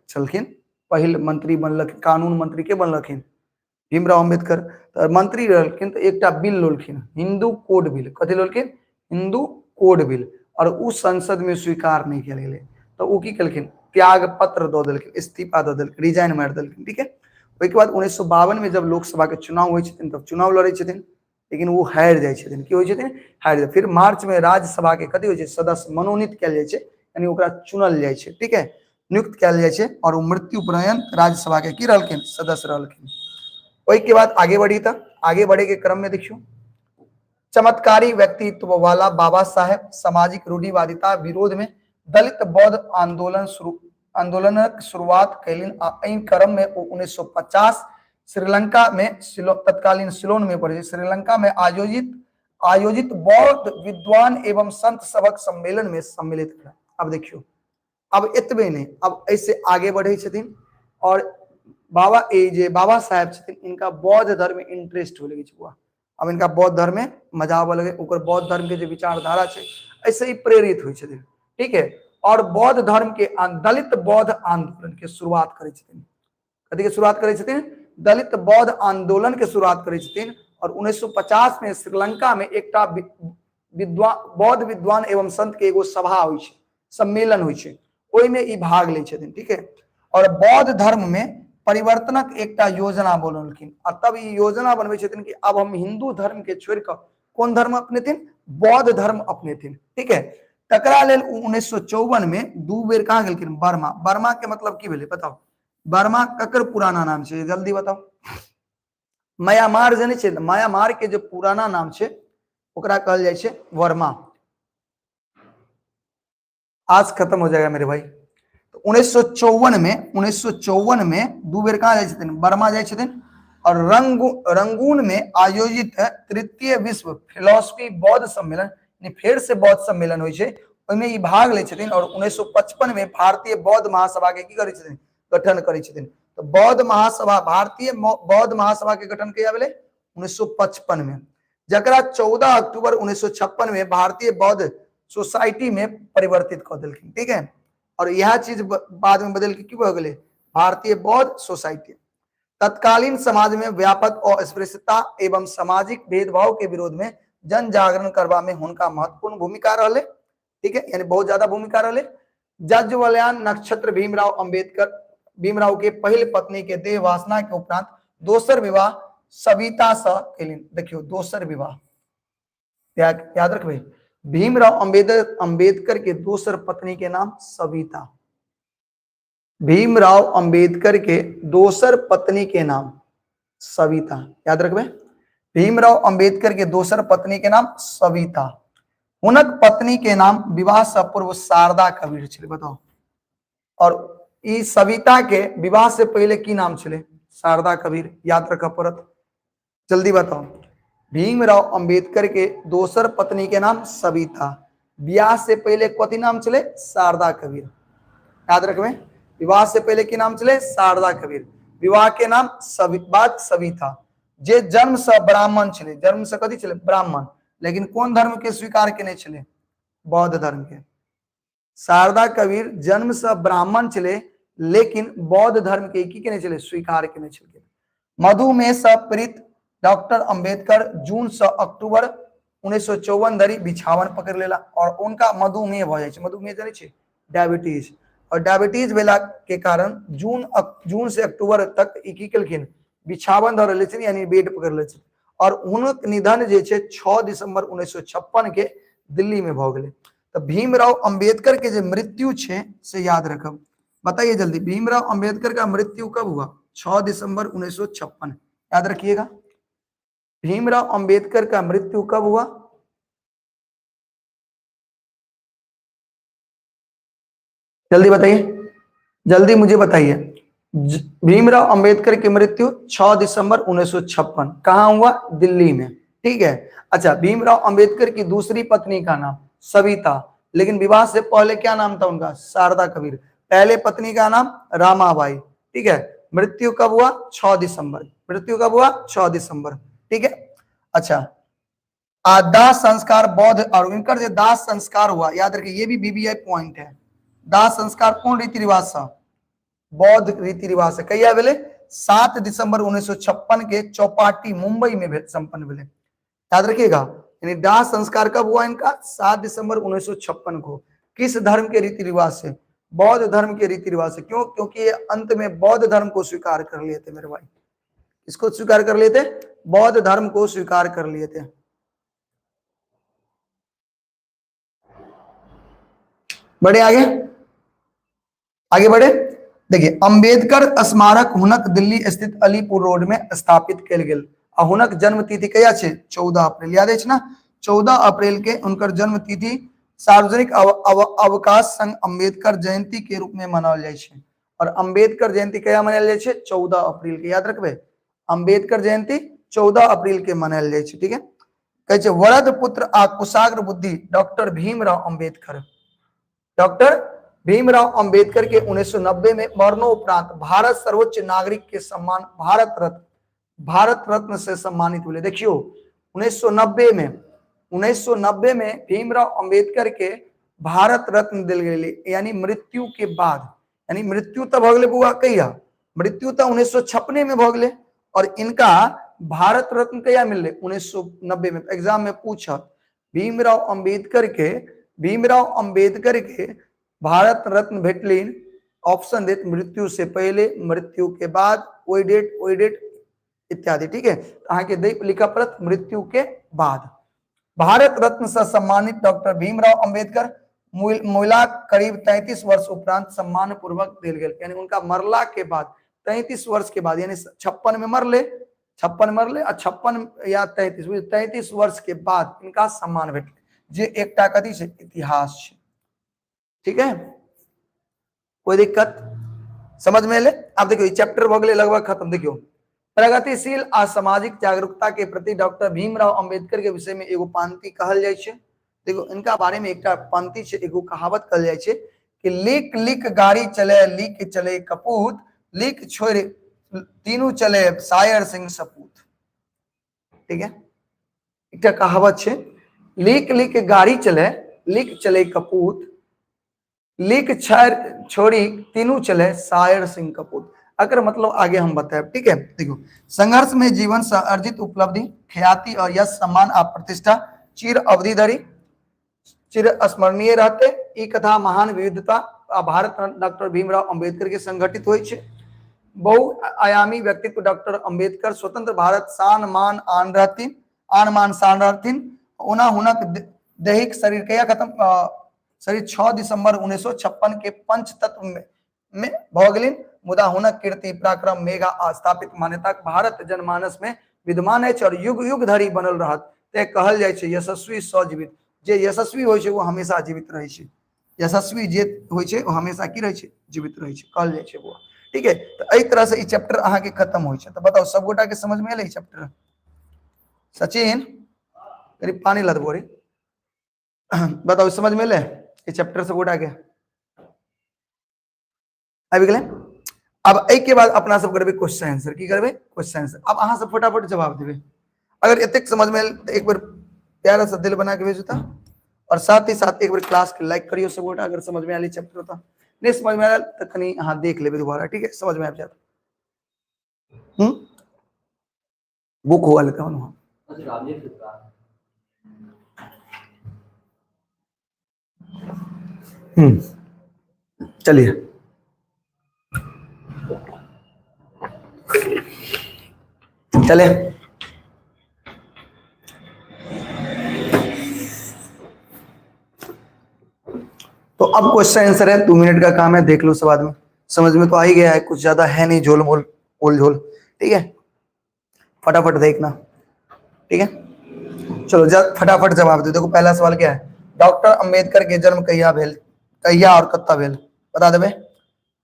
छलखिन, पहिल मंत्री बनलखिन, कानून मंत्री के बनलखिन भीमराव अंबेडकर, तो मंत्री रहलखिन तो एकटा बिल लोलखिन हिंदू कोड बिल। कथी लोलखिन? Hindu code bill. और उस संसद में स्वीकार नहीं किया गेले तो वो की केलखिन त्याग पत्र दो देलखिन, इस्तीफा दो देलखिन, रिजाइन मार देलखिन। ठीक है, ओई के बाद 1952 में जब लोकसभा के चुनाव हुई छथिन तब चुनाव लड़े छथिन, लेकिन वो हारि जाइ छथिन। की होइ छथिन? हारि जाइ। फिर मार्च में राज्यसभा के कथी होइ छै सदस्य मनोनीत कयल जाइ छै, यानी ओकरा चुनल जाइ छै। ठीक है, नियुक्त कयल जाइ छै और वो मृत्यु पर्यंत राज्यसभा के की रहलखिन सदस्य रहलखिन। ओई के बाद आगे बढ़ी था, आगे बढ़े के क्रम में देखियो चमत्कारी व्यक्तित्व वाला बाबा साहेब सामाजिक रूढ़िवादिता विरोध में दलित बौद्ध आंदोलनक शुरुआत कैलिन। एहि क्रम में 1950 श्रीलंका में तत्कालीन सिलोन में पड़े श्रीलंका में आयोजित बौद्ध विद्वान एवं संत सबक सम्मेलन में सम्मिलित किया। अब देखियो अब एतबे नहीं, अब ऐसे आगे बढ़े छथिन और बाबा ए जे बाबा साहेब छथिन इनका बौद्ध धर्म में इंटरेस्ट हो लगे हुआ। अब इनका बौद्ध धर्म में मजा आवे लगे, ओकर बौद्ध धर्म के जो विचारधारा छे ऐसे ही प्रेरित हुई छथिन, ठीक है। और बौद्ध धर्म के दलित बौद्ध आंदोलन के शुरुआत करे छथिन। कथी के शुरुआत करे छथिन? दलित बौद्ध आंदोलन के शुरुआत करे छथिन। और 1950 में श्रीलंका में एकटा बौद्ध विद्वान एवं संत के एगो सभा हुई छे, सम्मेलन हुई छे, ओई में ई भाग ले छथिन, ठीक है। और बौद्ध धर्म में परिवर्तनक एकटा योजना बनलखिन और तब ई योजना बनबै छथिन कि अब हम हिंदू धर्म के छोड़ कर कौन धर्म अपनेथिन? बौद्ध धर्म अपनेथिन, ठीक है। तकरा लेल 1954 में दू बेर कहाँ गेलखिन? बर्मा। बर्मा के मतलब की भेलै बताओ? बर्मा ककर पुराना नाम छे? जल्दी बताओ। म्यांमार जे छै, म्यांमार के जो पुराना नाम छे ओकरा कहल जाय छे वर्मा। आज खत्म हो जाएगा मेरे भाई। तो 1954 में दू बेर कहाँ जाय छथिन? बर्मा जाय छथिन। और रंगून में आयोजित तृतीय विश्व फिलोसफी बौद्ध सम्मेलन, फिर से बौद्ध सम्मेलन होइ छे, ओइमे ई भाग ले छथिन। और 1955 में भारतीय बौद्ध महासभा के की करै छथिन? गठन करै छथिन। तो बौद्ध महासभा, भारतीय बौद्ध महासभा के गठन कहिया भेलै? 1955 में, जकरा 14 अक्टूबर 1956 में भारतीय बौद्ध सोसाइटी में परिवर्तित कर देलखिन, ठीक है। और यह चीज बाद में बदल के की भ गेलै? भारतीय बौद्ध सोसाइटी। तत्कालीन समाज में व्यापक अस्पृश्यता एवं सामाजिक भेदभाव के विरोध में जन जागरण करवा में उनका महत्वपूर्ण भूमिका रहले, ठीक है, यानी बहुत ज्यादा भूमिका रहले। जज्जवल्यान नक्षत्र भीमराव के पहले पत्नी के देह वासना के उपरांत दोसर विवाह सविता स केलिन। देखियो दोसर विवाह याद रखबे, भीमराव अंबेडकर के दोसर पत्नी के नाम सविता। भीमराव अंबेडकर के दोसर पत्नी के नाम सविता, याद रखबे। भीमराव अंबेडकर के दोसर पत्नी के नाम सविता। हुनक पत्नी के नाम विवाह से पूर्व शारदा कबीर छे, बताओ। और ई सविता के विवाह से पहले की नाम छे? शारदा कबीर, याद रख पड़त, जल्दी बताओ। भीमराव अंबेडकर के दोसर पत्नी के नाम सविता, विवाह से पहले कथी नाम छे? शारदा कबीर, याद रखबे। विवाह से पहले की नाम छे? शारदा कबीर। विवाह के नाम सविता। जे जन्म से ब्राह्मण छे, जन्म से कथी छे? ब्राह्मण, लेकिन कौन धर्म के स्वीकार केने छे? बौद्ध धर्म के। शारदा कबीर जन्म से ब्राह्मण छे, लेकिन बौद्ध धर्म के की केने छे? स्वीकार केने छे। मधुमेह से पीड़ित डॉक्टर अंबेडकर जून से अक्टूबर 1954 धरि बिछावन पकड़ लेला और उनका मधुमेह भ जाय छे। मधुमेह जाने छे? डायबिटीज। और डायबिटीज भेला के कारण जून से अक्टूबर तक की केलखिन? बिछावन धर ले छे, यानी बेड पकड़ ले छे। और उनक निधन जे छे 6 दिसंबर 1956 के दिल्ली में भ गेले। तो भीमराव अंबेडकर के जो मृत्यु छे से याद रखब, बताइए जल्दी। भीमराव अंबेडकर का मृत्यु कब हुआ? 6 दिसंबर 1956, याद रखिएगा। भीमराव अंबेडकर का मृत्यु कब हुआ? जल्दी बताइए, जल्दी मुझे बताइए। भीमराव अंबेडकर की मृत्यु 6 दिसंबर 1956, कहाँ हुआ? दिल्ली में, ठीक है। अच्छा, भीमराव अंबेडकर की दूसरी पत्नी का नाम सविता, लेकिन विवाह से पहले क्या नाम था उनका? शारदा कबीर। पहले पत्नी का नाम रामाबाई, ठीक है। मृत्यु कब हुआ? 6 दिसंबर। मृत्यु कब हुआ? 6 दिसंबर, ठीक है। अच्छा, दाह संस्कार बौद्ध, और इनका जो दाह संस्कार हुआ, याद रखिए, ये भी बीबीआई पॉइंट है। दाह संस्कार कौन रीति रिवाज से? बौद्ध रीति रिवाज से। कहिया भेले? 7 दिसंबर 1956 के चौपाटी मुंबई में संपन्न भेले, याद रखिएगा। यानी दाह संस्कार कब हुआ इनका? 7 दिसंबर 1956 को। किस धर्म के रीति रिवाज से? बौद्ध धर्म के रीति रिवाज से। क्यों? क्योंकि ये अंत में बौद्ध धर्म को स्वीकार कर लिए थे मेरे भाई। इसको स्वीकार कर लिए थे? बौद्ध धर्म को स्वीकार कर लिए थे। बढ़े आगे, आगे बढ़े। देखिए, अंबेडकर स्मारक हुनक दिल्ली स्थित अलीपुर रोड में स्थापित किया गेल। और हुनक जन्म तिथि कहिया छे? 14 अप्रैल, याद है ना? 14 अप्रैल के उनकर जन्म तिथि सार्वजनिक अवकाश संघ अंबेडकर जयंती के रूप में मनाओल जाय छे। और अंबेडकर जयंती कहिया मनायल जाय छे? 14 अप्रैल के, याद रखबे। अंबेडकर जयंती 14 अप्रैल के मनायल जाय छे, ठीक है। कहे छे वरद पुत्र आ कुशाग्र बुद्धि डॉक्टर भीमराव अंबेडकर। डॉक्टर भीमराव अंबेडकर के 1990 में मरणोपरांत भारत सर्वोच्च नागरिक के सम्मान भारत रत्न से सम्मानित हुए। देखियो 1990 में भीमराव अंबेडकर के भारत रत्न दिल गए, यानी मृत्यु के बाद, यानी मृत्यु तब भगले बुआ कहिया, मृत्यु तो 1956 में भगले और इनका भारत रत्न कहिया मिलले 1990 में। एग्जाम में पूछा भीमराव अंबेडकर के भारत रत्न भेटलिन, ऑप्शन देत मृत्यु से पहले, मृत्यु के बाद, ओई डेट इत्यादि। ठीक है, अहाँ के दे लिखा पड़त मृत्यु के बाद। भारत रत्न से सम्मानित डॉक्टर भीमराव अंबेडकर मुला करीब 33 वर्ष उपरांत सम्मान पूर्वक दिल गए, यानी उनका मरला के बाद 33 वर्ष के बाद, यानी 56 में मरले और 56 या 33 वर्ष के बाद इनका सम्मान भेट जे एकटा कथी से इतिहास छे। ठीक है, कोई दिक्कत समझ में ले। अब देखियो चैप्टर भगले लगभग खत्म। देखियो प्रगतिशील आ सामाजिक जागरूकता के प्रति डॉक्टर भीमराव अंबेडकर के विषय में एगो पंक्ति कहल जाय छे। देखो इनका बारे में एक पंक्ति छे, एगो कहावत कहल जाय छे कि लिक लिक गाड़ी चले, लिक चले कपूत, लिक छोड़ तीनों चले शायर सिंह सपूत। ठीक है, एक कहावत छे, लिक लिक गाड़ी चले, लिक चले कपूत, लिक छोड़ी तीनों चले शायर सिंह कपूत। अगर मतलब आगे हम बताए। ठीक है, देखो संघर्ष में जीवन से अर्जित उपलब्धि, ख्याति और यश, सम्मान और प्रतिष्ठा चिर अवधि धरी चिर स्मरणीय रहते। ई कथा महान विविधता भारत डॉक्टर भीमराव अंबेडकर के संगठित हुई छे। बहुआयामी व्यक्तित्व डॉक्टर अंबेडकर स्वतंत्र भारत शान मान शान रहथिन। उना हुनक दैहिक शरीर कया खत्म शरीर 6 दिसंबर 1956 के पंच तत्व में भगलिन, मुदा हुनक कीर्ति पराक्रम मेगा स्थापित मान्यता भारत जनमानस में विद्यमान है और युग युग धरि बनल रहत। ते कहल जाय छे यशस्वी सजीवित, जे यशस्वी होय छे वो हमेशा जीवित रहे छे। यशस्वी जे होय छे वो हमेशा की रहे छे, जीवित रहे छे, कहल जाय छे वो। ठीक है, तो एई तरह से ई चैप्टर अहाँ के खत्म होय छे। तो बताओ सब गोटा के समझ में एले ई चैप्टर? सचिन करीब पानी ला देबो रे। बताओ समझ में एले ई चैप्टर सब गोटा के? आबि गेलै। अब एई के बाद अपना सब करबे क्वेश्चन आंसर। की करबे? Question answer. अब अहाँ सब फटाफट जवाब देबे। अगर एतेक समझ में तो एक बार प्यारा सा दिल बना के भेजो ता, और साथ ही साथ एक बार क्लास के लाइक करियो सब गोटा अगर समझ में आली चैप्टर तो। नहीं समझ में आया तो कनी अहाँ देख लेबे दोबारा। ठीक है, समझ में आ जाता। बुक हुआ लेता हूं। चलिए चले तो अब क्वेश्चन आंसर है, 2 मिनट का काम है, देख लो सब आदमी। समझ में तो आ ही गया है, कुछ ज्यादा है नहीं झोल मोल ओल झोल। ठीक है, फटाफट देखना। ठीक है, चलो फटाफट जवाब दो। देखो पहला सवाल क्या है, डॉक्टर अंबेडकर के जन्म कहिया और कत्ता भेल? बता देबे,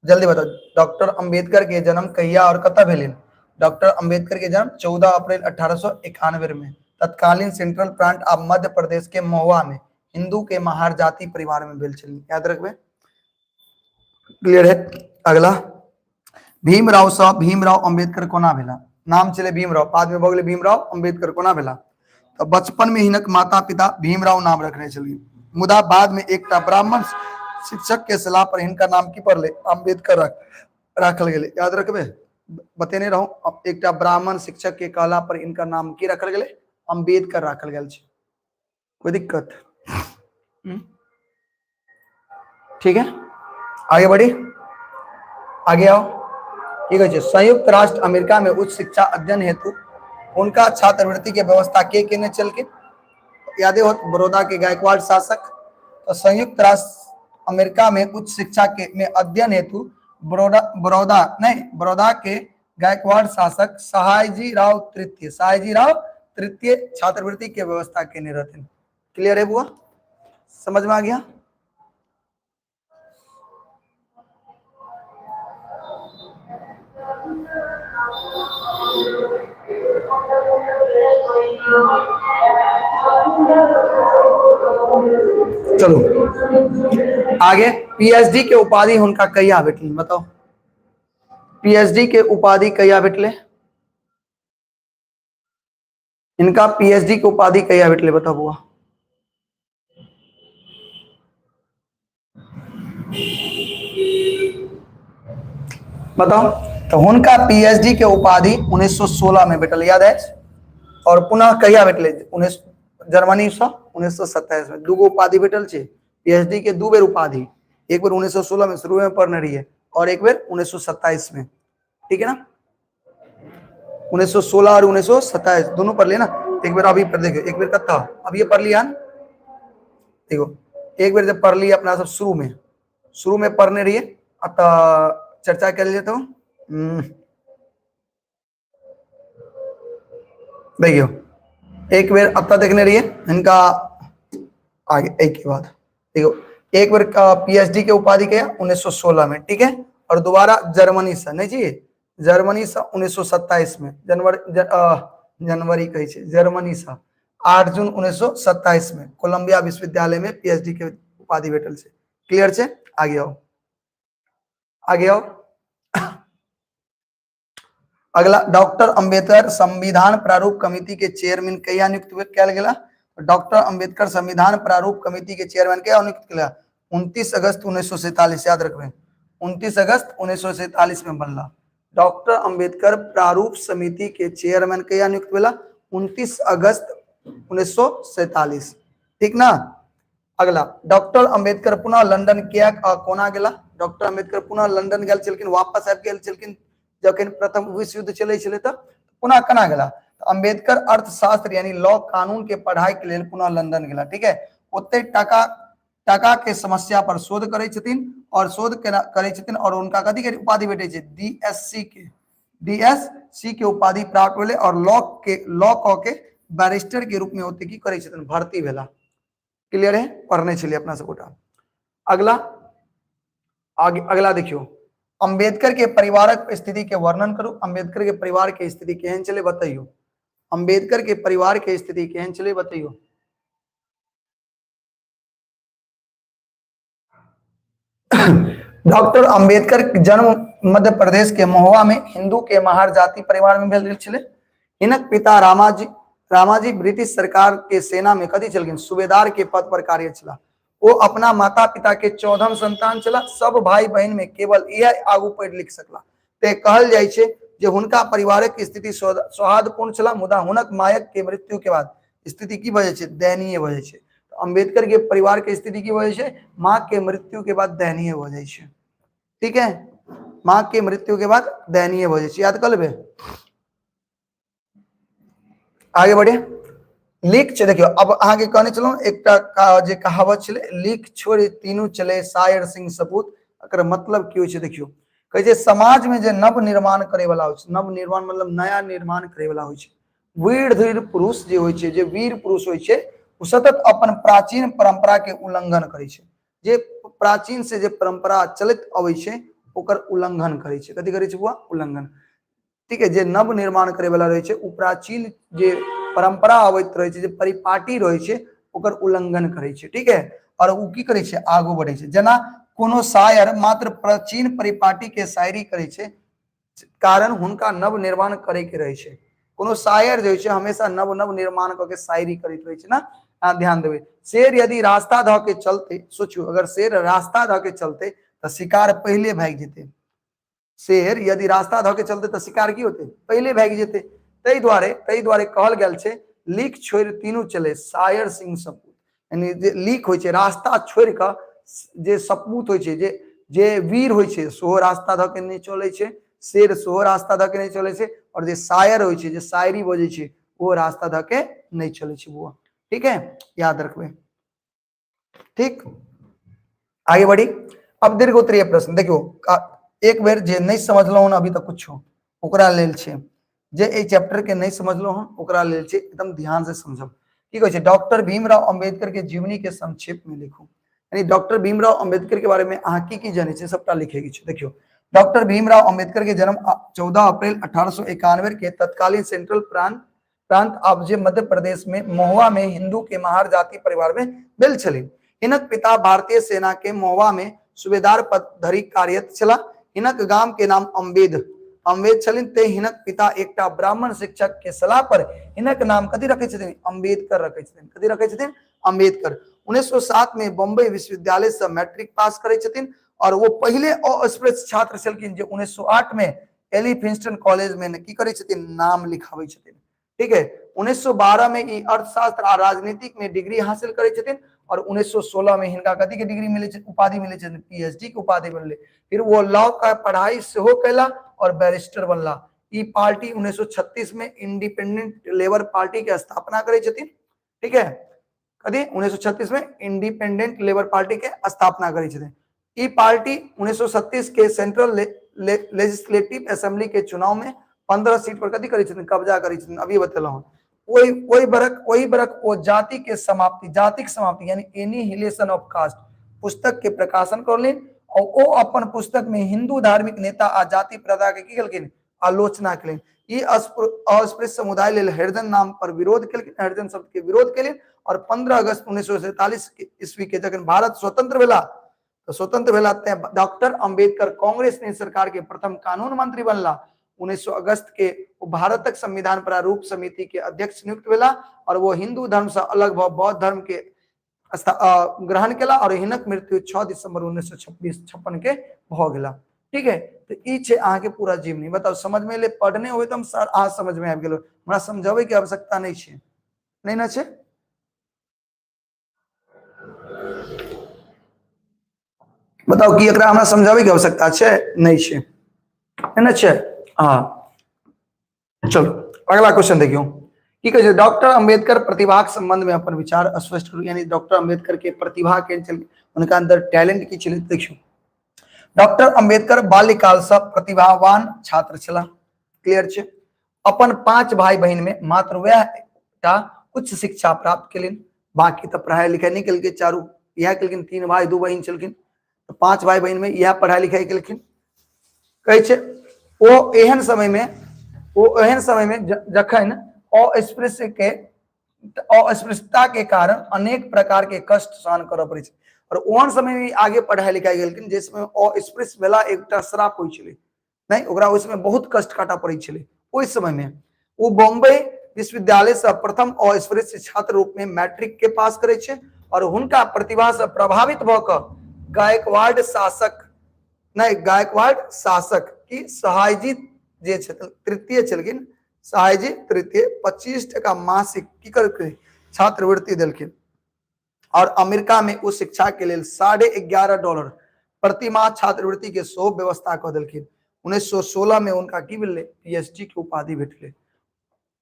जल्दी बताओ। डॉक्टर अंबेडकर के जन्म कहिया और कत्ता भेल? डॉक्टर अंबेडकर के जन्म 14 अप्रैल 1891 में तत्कालीन सेंट्रल प्रांत ऑफ मध्य प्रदेश के महुआ में हिंदू के महार जाति परिवार में भेल छल। याद रखबे, क्लियर है। अगला, भीमराव अंबेडकर कोना भेला? नाम चले भीमराव, बाद में भगले भीमराव अंबेडकर कोना भेला? तो बचपन में हिनक माता पिता भीमराव नाम रखने चलिए, मुदा बाद में एक ब्राह्मण शिक्षक के सलाह पर हिनका नाम की पड़ले अंबेडकर रखल गेले। याद रखबे, बतेने रहो। एक ब्राह्मण शिक्षक के कहला पर इनका नाम की रखल गेले? अंबेडकर रखल गेल छे। कोई दिक्कत? ठीक है, आगे बढ़ी, आगे आओ। ठीक है, संयुक्त राष्ट्र अमेरिका में उच्च शिक्षा अध्ययन हेतु उनका छात्रवृत्ति के व्यवस्था के ने चल के? याद हो, बड़ौदा के गायकवाड़ शासक। तो संयुक्त राष्ट्र अमेरिका में उच्च शिक्षा के में अध्ययन हेतु बड़ौदा के गायकवाड़ शासक सयाजी राव तृतीय छात्रवृत्ति के व्यवस्था के ने रहते। क्लियर है बुआ? समझ में आ गया? चलो आगे पीएचडी के उपाधि उनका कहिया भेटल बताओ, पीएचडी के उपाधि कहिया भेटले, इनका पीएचडी के उपाधि कहिया भेटले बताओ बुआ। बताओ, तो उनका पीएचडी के उपाधि 1916 में भेटल, याद है। और पुनः कहिया भेटले, जर्मनी से 1927 में दूगो उपाधि भेटल छे, पीएचडी के दू बेर उपाधि, एक बेर 1916 में शुरू में पढ़ने रही है और एक बेर 1927 में, ठीक है ना। 1916 और 1927 दोनों पढ़ लिए ना। एक बार अभी पढ़ देखो, एक बार कथा अब ये पढ़ लिया, देखो एक बार जब पढ़ लिया अपना सब शुरू में पढ़ने रहिए, अब चर्चा कर लेते हो। देखियो एक बार अब देखने रहिए इनका आगे एक के बाद, देखो एक बार पीएचडी के उपाधि किया 1916 में, ठीक है, और दोबारा जर्मनी से नहीं चाहिए, जर्मनी से 1927 में, जनवरी कही छे, जर्मनी से 8 जून 1927 में कोलंबिया विश्वविद्यालय में पीएचडी के उपाधि भेटल छे। क्लियर छे, आगे आओ, आगे आओ। अगला, डॉक्टर अंबेडकर संविधान प्रारूप कमेटी के चेयरमैन कहिया नियुक्त किया गेला, डॉक्टर अंबेडकर संविधान प्रारूप कमेटी के चेयरमैन कहिया नियुक्त किया, 29 अगस्त 1947, याद रखबे 29 अगस्त 1947 में बनला। डॉक्टर अंबेडकर प्रारूप समिति के चेयरमैन कहिया नियुक्त भेला, 29 अगस्त 1947, ठीक ना। अगला, डॉक्टर अंबेडकर पुनः लंदन किया कोना गेला, डॉक्टर अंबेडकर पुनः लंदन गेल छलखिन, वापस आबि गेल छलखिन जखन प्रथम विश्व युद्ध चले छले त पुनः कना गेला, तो अंबेडकर अर्थशास्त्र यानी लॉ कानून के पढ़ाई के लिए पुनः लंदन गेला, ठीक है। ओते टका के समस्या पर शोध करे छथिन और शोध करे छथिन और उनका कथी के उपाधि भेटे छे, डीएससी के उपाधि प्राप्त भेले और लॉ के बैरिस्टर के रूप में होते की करे छथिन भर्ती भेला। क्लियर है, पढ़ने चलिए अपना सबकोटा। अगला देखियो, अंबेडकर के परिवारक स्थिति के वर्णन करो, अंबेडकर के परिवार के स्थिति केहन चले बताइयो, अंबेडकर के परिवार के स्थिति केहन चले बताइयो। डॉक्टर अंबेडकर जन्म मध्य प्रदेश के महुआ में हिंदू के महार जाति परिवार में भेल छले। इनक पिता रामाजी ब्रिटिश सरकार के सेना में कथी छलखिन, सूबेदार के पद पर कार्य चला। वो अपना माता पिता के 14म संतान चला, सब भाई बहन में केवल यह आगू पढ़ लिख सकला, ते कहल जाय छे जे हुनका परिवारक स्थिति सौहार्दपूर्ण चला, मुदा हुनक मायक के मृत्यु के बाद स्थिति की वजह से दयनीय वजह से। तो अंबेडकर के परिवार के स्थिति की वजह से माँ के मृत्यु के बाद दयनीय वजह से, ठीक है, माँ के मृत्यु के बाद दयनीय वजह से, याद कर लेबे। आगे बढ़े, लिख छे, देखियो अब आगे कहने चलो एक जे कहावत छले, लिख छोड़ तीनू चले शायर सिंह सपूत, अकर मतलब की होय छे, देखियो कहे छे समाज में जे नव निर्माण करे वाला होय छे, नव निर्माण मतलब नया निर्माण करे वाला होय छे, वीर धीर पुरुष जे होय छे, जे वीर पुरुष होय छे उ सतत अपन प्राचीन परंपरा के उल्लंघन करे छे, जे प्राचीन से जे परंपरा चलित आवे छे ओकर उल्लंघन करे छे, कथि करे छे बुआ, उल्लंघन, ठीक है। जे नव निर्माण करे वाला रहे छे उ प्राचीन जे परंपरा अवैत रहे छे, जे परिपाटी रहे छे ओकर उल्लंघन करे छे, ठीक है, और उ की करे छे, आगू बढ़े छे। जना कोनो शायर मात्र प्राचीन परिपाटी के शायरी करे छे, कारण हुनका नव निर्माण करे के रहे छे। कोनो शायर जे छे हमेशा नव निर्माण करके शायरी करैत रहे छे ना, ध्यान देबे। शेर यदि रास्ता ध के चलते, सोचो अगर शेर रास्ता ध के चलते तो शिकार पहले भाग जेते, शेर यदि रास्ता ध के चलते तो शिकार की होते, पहले भाग जेते। तई द्वारे कहल गेल छे, लिख छोड़ तीनू चले शायर सिंह सपूत, यानी जे लिख होय छे रास्ता छोड़ के, जे सपूत होय छे, जे वीर होय छे सेहो रास्ता ध के नहीं चले छे, शेर सेहो रास्ता ध के नहीं चले छे, और जे शायर होय छे, जे शायरी बजे छे वो रास्ता ध के नहीं चले छे बुआ, ठीक है, याद रखबे, ठीक। आगे बढ़ी, अब दीर्घ उत्तरीय प्रश्न, देखियो एक बेर जे नहीं समझलो हन अभी तक कुछ ओकरा लेल छे, जे ए चैप्टर के नहीं समझलो हन ओकरा लेल छे, एकदम ध्यान से समझब। की कहै छे, डॉक्टर भीमराव अंबेडकर के जीवनी के संक्षेप में लिखू, यानी डॉक्टर भीमराव अंबेडकर के बारे में अहाँ की जाने छे सबटा लिखेगी छे। देखियो डॉक्टर भीमराव अंबेडकर के जन्म 14 अप्रैल 1891 के तत्कालीन सेंट्रल प्रांत अब जे मध्य प्रदेश में महुआ में हिंदू के महार जाति परिवार में भेल छली। हिनक पिता भारतीय सेना के महुआ में सूबेदार पद धरि कार्यरत छला। हिनक गाम के नाम अम्बेद छलिन, ते हिनक पिता एकटा ब्राह्मण शिक्षक के सलाह पर हिनक नाम कथि रखे छथिन? अम्बेडकर रखे छथिन। कथि रखे छथिन? अम्बेडकर। 1907 में बॉम्बे विश्वविद्यालय से मैट्रिक पास करे छथिन और वो पहले अस्पृश्य छात्र छलखिन जे 1908 में एलिफिंस्टन कॉलेज में की करे छथिन? नाम लिखावे छथिन। ठीक है। 1912 में ई अर्थशास्त्र और राजनीतिक में डिग्री हासिल करे छथिन और 1916 में हिनका कथि के डिग्री मिले छे? उपाधि मिले छे, पीएचडी के उपाधि मिले। फिर वो लॉ का पढ़ाई सेहो कैला और बैरिस्टर बनला। ई पार्टी 1936 में इंडिपेंडेंट लेबर पार्टी के स्थापना करे छथिन। ठीक है। कथि? 1936 में इंडिपेंडेंट लेबर पार्टी के स्थापना करे छथिन। ई पार्टी 1937 के सेंट्रल लेजिस्लेटिव असेंबली के चुनाव में 15 सीट पर कथि करे छथिन? कब्जा करे छथिन। अभी बतेलहुं। वही बरक वो जातिक समाप्ति यानी एनिहिलेशन ऑफ कास्ट पुस्तक के प्रकाशन करलिन और वो अपन पुस्तक में हिंदू धार्मिक नेता आ जाति प्रथा के की केलखिन? आलोचना केलखिन। ई अस्पृश्य समुदाय लेल हरिजन नाम पर विरोध केलखिन, हरिजन शब्द के विरोध केलखिन और 15 अगस्त 1947 ईस्वी के जखन भारत स्वतंत्र भेला तो स्वतंत्र भेला ते डॉक्टर अंबेडकर कांग्रेस ने सरकार के प्रथम कानून मंत्री बनला। 1900 अगस्त के वो भारतक संविधान प्रारूप समिति के अध्यक्ष नियुक्त भेला और वो हिंदू धर्म से अलग बौद्ध धर्म के ग्रहण केला और हिनक मृत्यु 6 दिसंबर 1956 के भ गेला। ठीक है। तो ई छे अहाँ के पूरा जीवनी। बताओ समझ में ले? पढ़ने होवे तो हम सर आज समझ में आबि गेलो, हमरा समझावे के आवश्यकता नहीं छे। नहीं ना छे? बताओ कि एकरा हमरा समझावे के आवश्यकता छे? नहीं छे। है ना छे? हाँ। चलो अगला क्वेश्चन देखियो की कहे डॉक्टर अंबेडकर प्रतिभा के संबंध में अपन विचार स्पष्ट करू। यानी डॉक्टर अंबेडकर के प्रतिभा के चल उनका अंदर टैलेंट की चलित देखियो। डॉक्टर अंबेडकर बाल्यकाल से प्रतिभावान छात्र छला। क्लियर छे? अपन 5 भाई बहन में मात्र वह टा उच्च शिक्षा प्राप्त केलिन, बाकी तो पढ़ाई लिखाई नहीं केलके। चारू यह केलखिन, 3 भाई 2 बहन छलखिन तो 5 भाई बहन में यह पढ़ाई लिखाई केलखिन। कहे छे वो एहन समय में जखन अस्पृश्यता के कारण अनेक प्रकार के कष्ट सहन करऽ पड़े छै और ओहन समय में आगे पढ़ाई लिखाई गेलखिन जिसमें अस्पृश्य भेला एकटा श्राप होइ छलै। नहीं ओकरा उसमें बहुत कष्ट काटा पड़े छलै। उस समय में वो बॉम्बे विश्वविद्यालय से प्रथम अस्पृश्य छात्र रूप में मैट्रिक के पास करे छे और हुनका प्रतिभा से प्रभावित भ क गायकवाड़ शासक की सहायजी जे तृतीय छलखिन, सहायजी तृतीय 25% मासिक की करके छात्रवृत्ति देलखिन और अमेरिका में उस शिक्षा के लिए $11.5 प्रति माह छात्रवृत्ति के सो व्यवस्था कर देलखिन। 1916 में उनका की मिलले? पीएचडी की उपाधि भेटले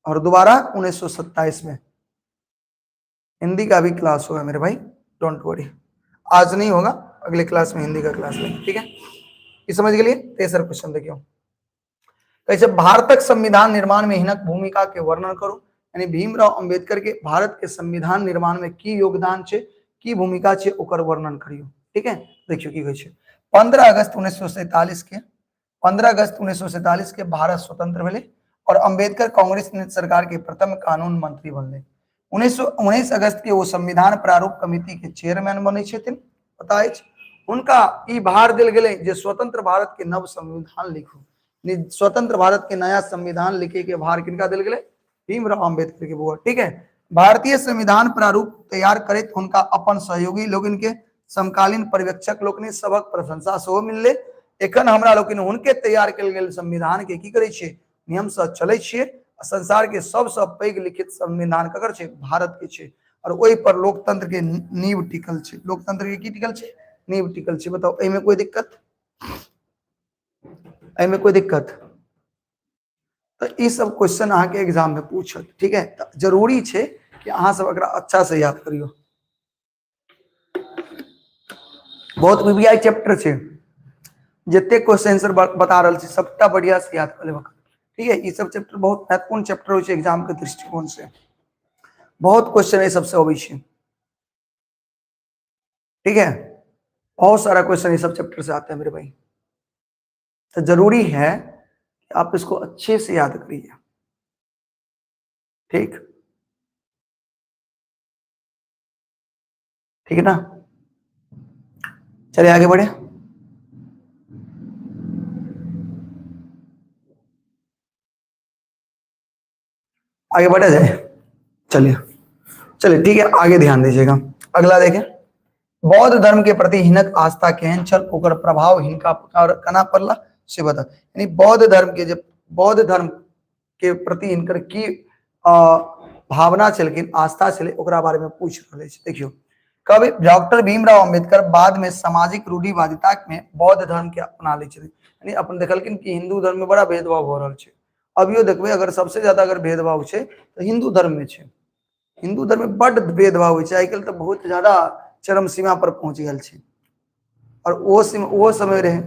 और दोबारा 1927 में। हिंदी का भी क्लास होगा मेरे भाई, डोंट वरी। आज नहीं होगा, अगले क्लास में हिंदी का क्लास लेंगे। ठीक है, ये समझ के लिए। तेसर क्वेश्चन देखियो कैसे भारतक संविधान निर्माण में हिनक भूमिका के वर्णन करो। यानी भीमराव अंबेडकर के भारत के संविधान निर्माण में की योगदान छे, की भूमिका छे, ओकर वर्णन करियो। ठीक है, देखियो की कहै छे 15 अगस्त 1947 के भारत स्वतंत्र भेले और अंबेडकर कांग्रेस सरकार के प्रथम कानून मंत्री बनले। 1919 अगस्त के वो संविधान प्रारूप कमिटी के चेयरमैन बने छथिन। पता है उनका ई भार दिल गेले जे स्वतंत्र भारत के नव संविधान लिखू। स्वतंत्र भारत के नया संविधान लिखे के भार किनका दिल गेले? भीमराव अंबेडकर के बुआ। ठीक है, भारतीय संविधान प्रारूप तैयार करे तो उनका अपन सहयोगी लोग इनके समकालीन पर्यवेक्षक लोग ने सबक प्रशंसा सेहो मिलले। एखन हमरा लोग उनके तैयार कल गेल संविधान के की करे छे? नियम से चले छे। संसार के सबसे पैघ लिखित संविधान ककर छे? भारत के छे और ओहि पर लोकतंत्र के नींव टिकल छे। लोकतंत्र के की टिकल छे? नींव टिकल छे। बताओ एमे कोई दिक्कत? एमे कोई दिक्कत? तो ये सब क्वेश्चन अहाँ के एग्जाम में पूछत। ठीक है, तो जरूरी छे कि अहाँ सब एकरा अच्छा से याद करियो। बहुत वीवीआई चैप्टर छे, जते क्वेश्चन आंसर बता रहल छी सबटा बढ़िया से याद कर लेबा। ठीक है, ये सब चैप्टर बहुत महत्वपूर्ण चैप्टर होय छे एग्जाम के दृष्टिकोण से। बहुत क्वेश्चन ये सबसे अबै छे। ठीक है, बहुत सारा क्वेश्चन ये सब चैप्टर से आता है मेरे भाई। तो जरूरी है कि आप इसको अच्छे से याद करिए। ठीक, ठीक है ना? चलिए आगे बढ़े। आगे बढ़ा जाए, चलिए चलिए ठीक है, आगे ध्यान दीजिएगा। अगला देखें, बौद्ध धर्म के प्रति हिनक आस्था केहन छल, ओकर प्रभाव हिनका पर कना पड़ला से बता। यानी बौद्ध धर्म के, जब बौद्ध धर्म के प्रति हिनकर की भावना छलखिन, आस्था छलै, ओकरा बारे में पूछ रहल छै। देखियो, कवि डॉक्टर भीमराव अंबेडकर बाद में सामाजिक रूढ़िवादिता में बौद्ध धर्म के अपना लै छथिन। यानी अपन देखलखिन कि हिंदू धर्म में बड़ा भेदभाव हो रहल छै। अभियो देखबै, अगर सबसे ज्यादा अगर भेदभाव छै तो हिंदू धर्म में छै। हिंदू धर्म में बड़ भेदभाव होइ छै, आइ काल्हि तो बहुत ज्यादा चरम सीमा पर पहुंच गल छै। और वो समय रहे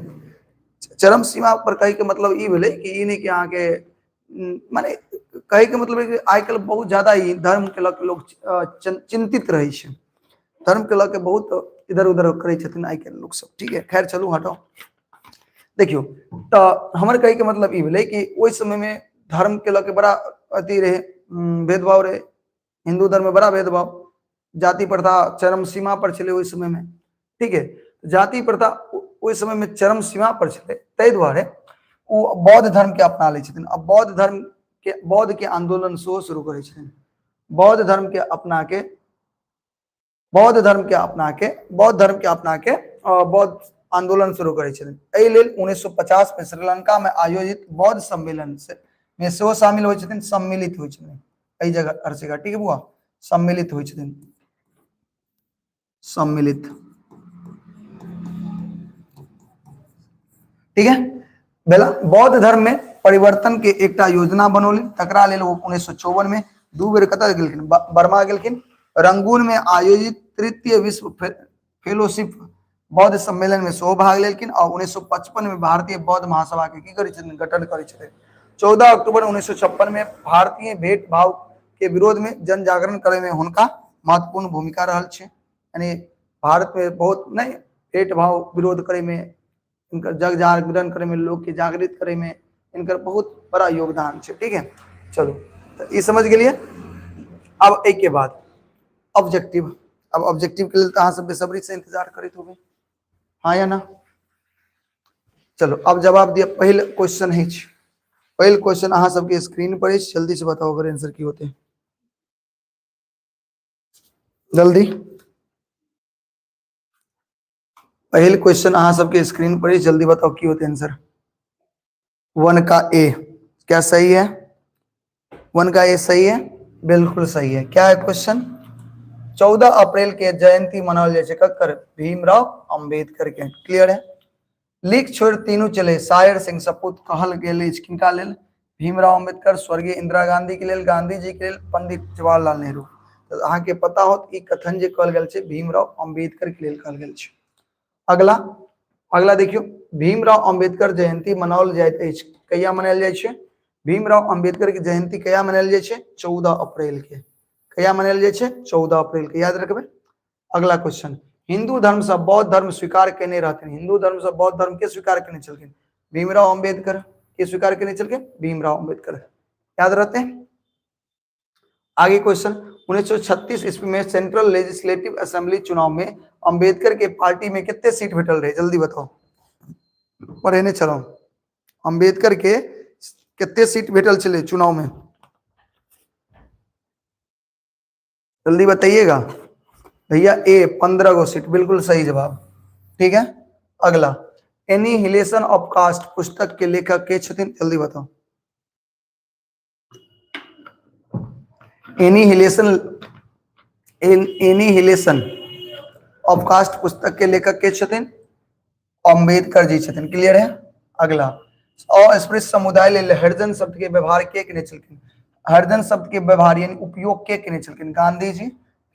चरम सीमा पर, कहे के मतलब ई भेलै कि ई नहीं कि अहाँ के माने कहे के मतलब है कि आइ काल्हि बहुत ज्यादा ही धर्म के लऽ के लोग चिंतित रहे छै, धर्म के लऽ के बहुत इधर उधर करे छथिन आइ काल्हि लोग सब। ठीक है, खैर चलू हटाओ। देखियो, तो हमर कहे के मतलब ई भेलै कि ओइ समय में धर्म के लऽ के बड़ा अति रहे, भेदभाव रहे। हिंदू धर्म में बड़ा भेदभाव, जाति प्रथा चरम सीमा पर चले ओइ समय में। ठीक है, जाति प्रथा ओइ समय में चरम सीमा पर चले, ताहि दुआरे वो बौद्ध धर्म के अपना लै छथिन। अब बौद्ध के आंदोलन सेहो शुरू करे छथिन। बौद्ध धर्म के अपना के बौद्ध आंदोलन शुरू करे छथिन। एहि लेल 1950 में श्रीलंका में आयोजित बौद्ध सम्मेलन में सेहो शामिल होइ छथिन, सम्मिलित होइ छथिन। एहि जगह हर जगह, ठीक है बुआ, सम्मिलित होइ छथिन, सम्मिलित। ठीक है, बेला बौद्ध धर्म में परिवर्तन के एकटा योजना बनौली, तकरा लेल वो 1954 में दू बेर कतऽ गेलखिन, बर्मा गेलखिन। रंगून में आयोजित तृतीय विश्व फेलोशिप बौद्ध सम्मेलन में सेहो भाग लेलखिन। और 1955 में भारतीय बौद्ध महासभा के की करै छथिन, गठन करै छथिन। 14 अक्टूबर 1956 में भारतीय भेदभाव के विरोध में जन जागरण करे में हुनका महत्वपूर्ण भूमिका रहल छै। यानी भारत में बहुत नहीं भेदभाव विरोध करे में, इनकर जग जागरण करे में, लोग के जागृत करे में इनकर बहुत बड़ा योगदान है। ठीक है, चलो तो ये समझ गए। अब एक के बाद ऑब्जेक्टिव। अब ऑब्जेक्टिव के लिए अहाँ सब बेसब्री से इंतजार करते हो, हाँ या ना। चलो अब जवाब दिया। पहले क्वेश्चन है, पहले क्वेश्चन अहाँ सबके स्क्रीन पर है, जल्दी से बताओ अगर आंसर की होते, जल्दी। पहले क्वेश्चन अहाँ सबके स्क्रीन पर है, जल्दी बताओ की होते आंसर। 1 का ए क्या सही है? 1 का ए सही है, बिल्कुल सही है। क्या है क्वेश्चन? 14 अप्रैल के जयंती मनाओल जाए ककर? भीमराव अंबेडकर के। क्लियर है? लिख छोड़ तीनों चले शायर सिंह सपूत कहल गेल किनका लेल? भीमराव अंबेडकर, स्वर्गीय इंदिरा गांधी के लेल, गांधी जी के लेल, पंडित जवाहरलाल नेहरू। तो अहाँ के पता होत ई कथन जे कहल गेल छै भीमराव अंबेडकर के लेल कहल गेल छै। अगला अगला देखियो, भीमराव अंबेडकर जयंती मनाओल जाइत अछि कहिया मनायल जाइ छै? भीमराव अंबेडकर की जयंती कहिया मनायल जाइ छै? 14 अप्रैल के। कहिया मनायल जाइ छै? 14 अप्रैल के, याद रखबे। अगला क्वेश्चन, हिंदू धर्म से बौद्ध धर्म स्वीकार केने रहथिन? हिंदू धर्म से बौद्ध धर्म के स्वीकार केने चलखिन? भीमराव अंबेडकर। के स्वीकार केने चलखिन? भीमराव अंबेडकर। याद रहते हैं। आगे क्वेश्चन, 1936 ईस्वी में सेंट्रल लेजिस्लेटिव असेंबली चुनाव में अंबेडकर के पार्टी में कितने सीट भेटल रहे? जल्दी बताओ, पढ़ने चलो। अंबेडकर के कितने सीट भेटल चले चुनाव में? जल्दी बताइएगा भैया। ए 15 गो सीट, बिल्कुल सही जवाब। ठीक है, अगला, एनिहिलेशन ऑफ कास्ट पुस्तक के लेखक के छथिन? जल्दी बताओ। एनिहिलेशन ऑफ कास्ट पुस्तक के लेखक के छथिन? अंबेडकर जी छथिन। क्लियर है? अगला, अस्पृश्य समुदाय लेल हरिजन शब्द के व्यवहार के केने छलखिन? हरिजन शब्द के व्यवहार यानी उपयोग के केने छलखिन? गांधी जी,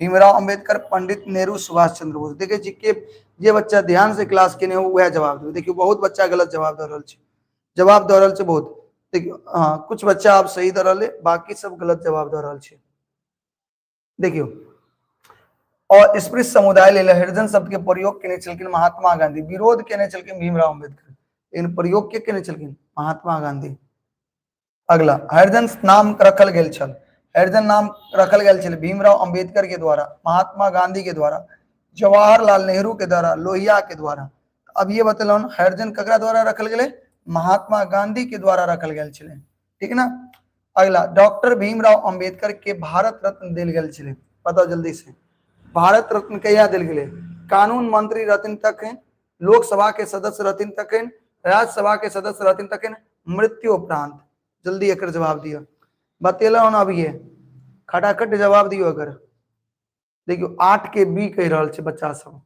भीमराव अंबेडकर, पंडित नेहरू, सुभाष चंद्र बोस। देखिए जी के जे बच्चा ध्यान से क्लास केने हो वह जवाब देवे। देखियो बहुत बच्चा गलत जवाब दे रहल छै, जवाब दे रहल छै बहुत। देखियो हाँ, कुछ बच्चा आप सही दे रहल, बाकी सब गलत जवाब दे रहल छै। देखियो, और स्पृश्य समुदाय लेल हरिजन शब्द के प्रयोग केने छलखिन महात्मा गांधी, विरोध केने छलखिन भीमराव अंबेडकर, इन प्रयोग के केने छलखिन महात्मा गांधी। अगला, हरिजन नाम रखल गेल छल, हरिजन नाम रखल गेल छल भीमराव अंबेडकर के द्वारा, महात्मा गांधी के द्वारा, जवाहरलाल नेहरू के द्वारा, लोहिया के द्वारा। अब ये बतलौन हाइड्रोजन ककरा द्वारा रखल गेले, महात्मा गांधी के द्वारा रखल गेल छले, ठीक ना। अगला, डॉक्टर भीमराव अंबेडकर के भारत रत्न दिल गेल छले, बताओ जल्दी से, भारत रत्न कहिया दिल गेले, कानून मंत्री रहथिन तखन, लोकसभा के सदस्य रहथिन तखन, राज्यसभा के सदस्य रहथिन तखन, मृत्यु उपरांत, जल्दी एकर जवाब दियो, बतेलौन अब ये खटाखट जवाब दियो। अगर देखियो 8 के बी कह रहल छै बच्चा सब,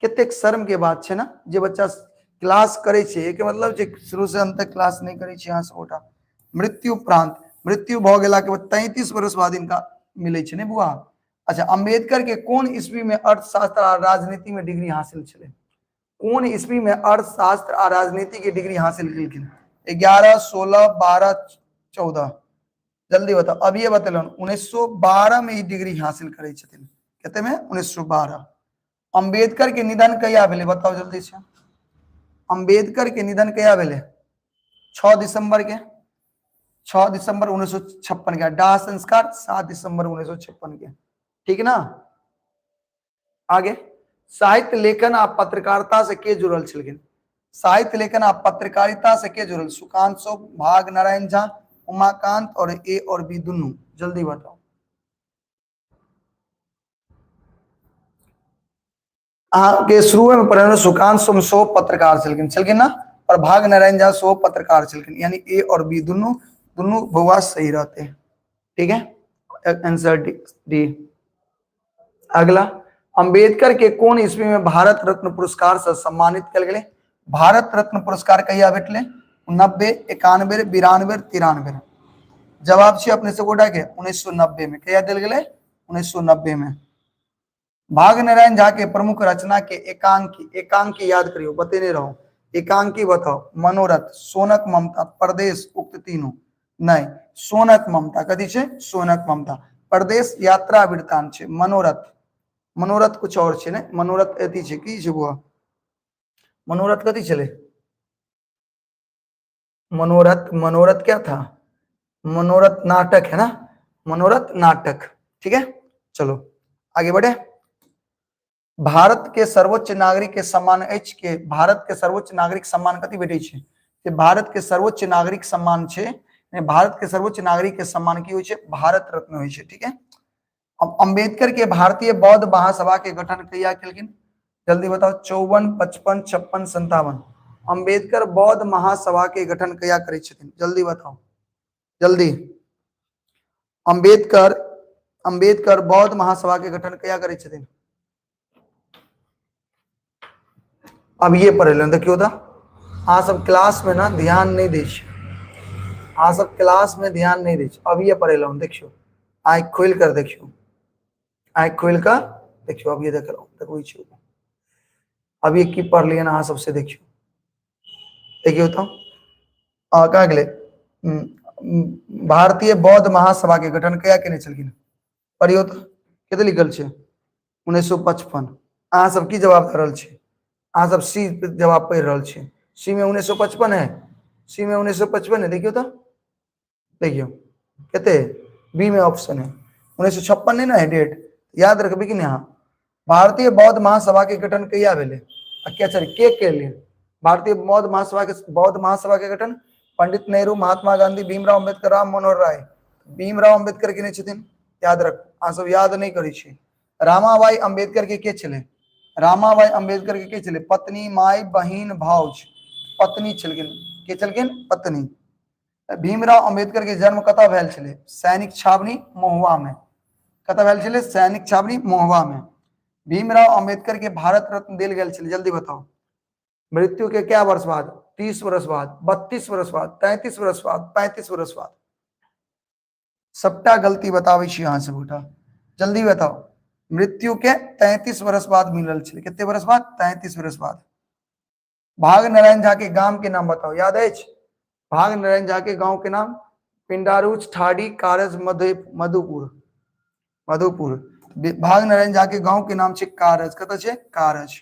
कतेक शर्म के बात छै ना, जे बच्चा क्लास करे छे के मतलब जे शुरू से अंत तक क्लास नहीं करे छे, यहाँ से उठा। मृत्यु उपरांत, मृत्यु भ गेला के बाद 33 वर्ष बाद इनका मिले छे ने बुआ। अच्छा, अंबेडकर के कौन ईस्वी में अर्थशास्त्र और राजनीति में डिग्री हासिल छे, कौन ईस्वी में अर्थशास्त्र और राजनीति की डिग्री हासिल केलखिन, 11, 16, 12, 14, जल्दी बताओ। अब ये बतलन 1912 में ही डिग्री हासिल करे छथिन, कहते में 1912। अंबेडकर के निधन कहिया भेले, बताओ जल्दी से, अंबेडकर के निधन कहिया भेले, 6 दिसंबर के, 6 दिसंबर 1956 के, दाह संस्कार 7 दिसंबर 1956 के, ठीक ना। आगे, साहित्य लेखन आ पत्रकारिता से के जुड़ल छलखिन, साहित्य लेखन आ पत्रकारिता से के जुड़ल, सुकांत शोभ, भाग नारायण झा, उमाकांत और ए और बी दुनू, जल्दी बताओ। के शुरू में पढ़े सुकांत शोभ पत्रकार छलखिन ना, और भाग नारायण झा शो पत्रकार छलखिन, यानी ए और बी दुनू दोनों भुआ सही रहते हैं, ठीक है, आंसर डी। अगला, अंबेडकर के कौन ईस्वी में भारत रत्न पुरस्कार से सम्मानित कल गए, भारत रत्न पुरस्कार कहिया भेटले, 90, 91, 92, 93, जवाब छे अपने से गोटा के 1990 में, कहिया दिल गए, 1990 में। भाग नारायण झा के प्रमुख रचना के एकांकी, एकांकी याद करियो, बतेने रहो, एकांकी बताओ, मनोरथ, सोनक ममता, परदेश, उक्त तीनों नहीं, सोनक ममता, कथी छे, सोनक ममता, परदेश यात्रा वृत्तांत छे, मनोरथ, मनोरथ कुछ और छे ने, मनोरथ एती छे की छे बुआ, मनोरथ कथी छले, मनोरथ, मनोरथ क्या था, मनोरथ नाटक है ना, मनोरथ नाटक, ठीक है। चलो आगे बढ़े। भारत के सर्वोच्च नागरिक के सम्मान एच के, भारत के सर्वोच्च नागरिक सम्मान कथी भेटे छे, भारत के सर्वोच्च नागरिक सम्मान छे, भारत के सर्वोच्च नागरिक के सम्मान की होय छे, भारत रत्न होय छे, ठीक है। अब अंबेडकर के भारतीय बौद्ध महासभा के गठन कहिया केलखिन, जल्दी बताओ, 54, 55, 56, 57, अंबेडकर बौद्ध महासभा के गठन कहिया करे छथिन, जल्दी बताओ, जल्दी। अंबेडकर, अंबेडकर बौद्ध महासभा के गठन कहिया करे छथिन, अब ये पढ़ लें, देखियो तो हाँ सब क्लास में ना ध्यान नहीं दे, हाँ सब क्लास में ध्यान नहीं दे, अब ये पढ़ लो, देखियो आँख खोल कर देखियो, आँख खोल कर देखियो, अब ये देख लो, देखो अब ये की पढ़ लिया ना, हाँ सबसे देखियो, देखियो तो कहाँ गए, भारतीय बौद्ध महासभा के गठन कया केने छलखिन, पढ़ियो तो कते लिखल छे, 1955, अहाँ सब की जवाब कर रहल छे, अहाँ सब सी जवाब पढ़ रहल छे, सी में 1955 है, सी में 1955 है, देखियो तो, देखियो कहते बी में ऑप्शन है 1956 नहीं ना है डेट, याद रखबे कि नहीं। हाँ, भारतीय बौद्ध महासभा के गठन कहिया भेले, क्या चल के लिए, भारतीय बौद्ध महासभा के गठन पंडित नेहरू, महात्मा गांधी, भीमराव अंबेडकर, राम मनोहर राय, भीमराव अंबेडकर के छथिन, याद रख, आ सब याद नहीं करी छी। रामाबाई अंबेडकर के छले, रामाबाई अंबेडकर के छले, पत्नी, माई, बहिन, भाउज, पत्नी छलखिन, के छलखिन पत्नी। भीमराव अंबेडकर के जन्म कतऽ भेल छले, सैनिक छावनी महुआ में, कतऽ भेल छले, सैनिक छावनी महुआ में। भीमराव अंबेडकर के भारत रत्न दिल गेल छले, जल्दी बताओ, मृत्यु के क्या वर्ष बाद, 30 वर्ष बाद, 32 वर्ष बाद, 33 वर्ष बाद, 35 वर्ष बाद, सबटा गलती बतावे छी यहाँ से बेटा, जल्दी बताओ। मृत्यु के 33 वर्ष बाद मिलल छे, कितने वर्ष बाद, 33 वर्ष बाद। भाग नारायण झा के गांव के नाम बताओ, याद है, भाग नारायण झा के गांव के नाम, पिंडारूच, ठाड़ी, कारज, मधुपुर, मधुपुर। भाग नारायण झा के गांव के नाम छे कारज, कत छे, कारज।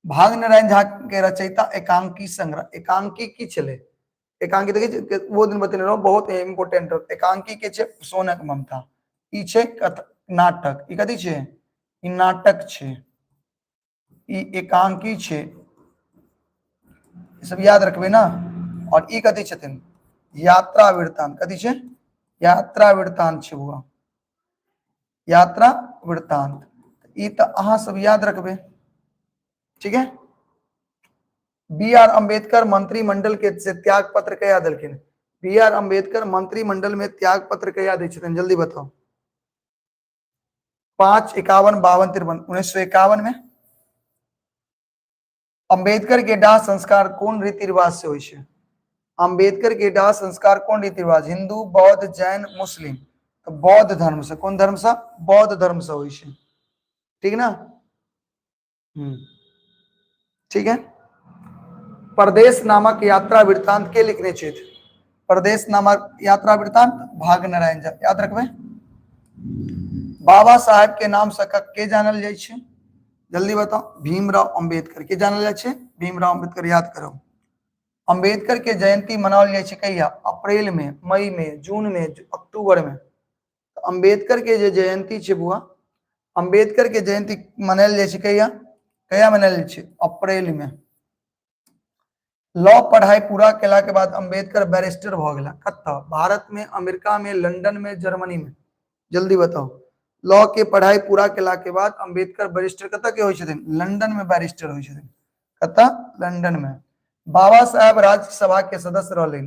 भाग नारायण झा के रचयिता एकांकी संग्रह, एकांकी की छले, एकांकी देखिए वो दिन बतेने रहो, बहुत इंपोर्टेंट, एकांकी के छे सोनक ममता, ई छे नाटक, ई कथी छे, ई नाटक छे, ई एकांकी छे, सब याद रखबे ना। और ई कथी छथिन, यात्रा वृत्तांत। कथी छे, यात्रा वृत्तांत छे बुआ, यात्रा वृत्तांत। ई तो अहाँ सब याद रखबे, ठीक है। बी आर अम्बेडकर मंत्रिमंडल के से त्याग पत्र कहिया देलखिन, बी आर अम्बेडकर मंत्रिमंडल में त्याग पत्र कहिया दै छथिन, जल्दी बताओ। 5, 51, 52, 53, 1951 में। अम्बेडकर के दाह संस्कार कौन रीति रिवाज से होय छे, अम्बेडकर के दाह संस्कार कौन रीति रिवाज, हिंदू, बौद्ध, जैन, मुस्लिम। तो बौद्ध धर्म से, कौन धर्म से, बौद्ध धर्म से होय छे, ठीक ना। ठीक है। परदेश नामक यात्रा वृत्तांत के लिखने छे, परदेश नामक यात्रा वृत्तांत भाग नारायण झा, याद रखबे। बाबा साहेब के नाम से के जानल जाय छे, जल्दी बताओ। भीमराव अम्बेडकर के जानल जाय छे, भीमराव अम्बेडकर, याद करो। अम्बेडकर के जयंती मनावल जाय छे कहिया, अप्रैल में, मई में, जून में, अक्टूबर में। तो अम्बेडकर के जे जयंती छे बुआ, अम्बेडकर के जयंती मनायल जाय छे कहिया, कहिया मनायल जाय छे, अप्रैल में। लॉ पढ़ाई पूरा केला के बाद अम्बेडकर बैरिस्टर भ गेला, कत्ता, भारत में, अमेरिका में, लंदन में, जर्मनी में, जल्दी बताओ। लॉ के पढ़ाई पूरा केला के बाद अम्बेडकर बैरिस्टर कत्ता के होय छथिन, लंदन में बैरिस्टर होय छथिन, कत्ता, लंदन में। बाबा साहेब राज्यसभा के सदस्य रहलेन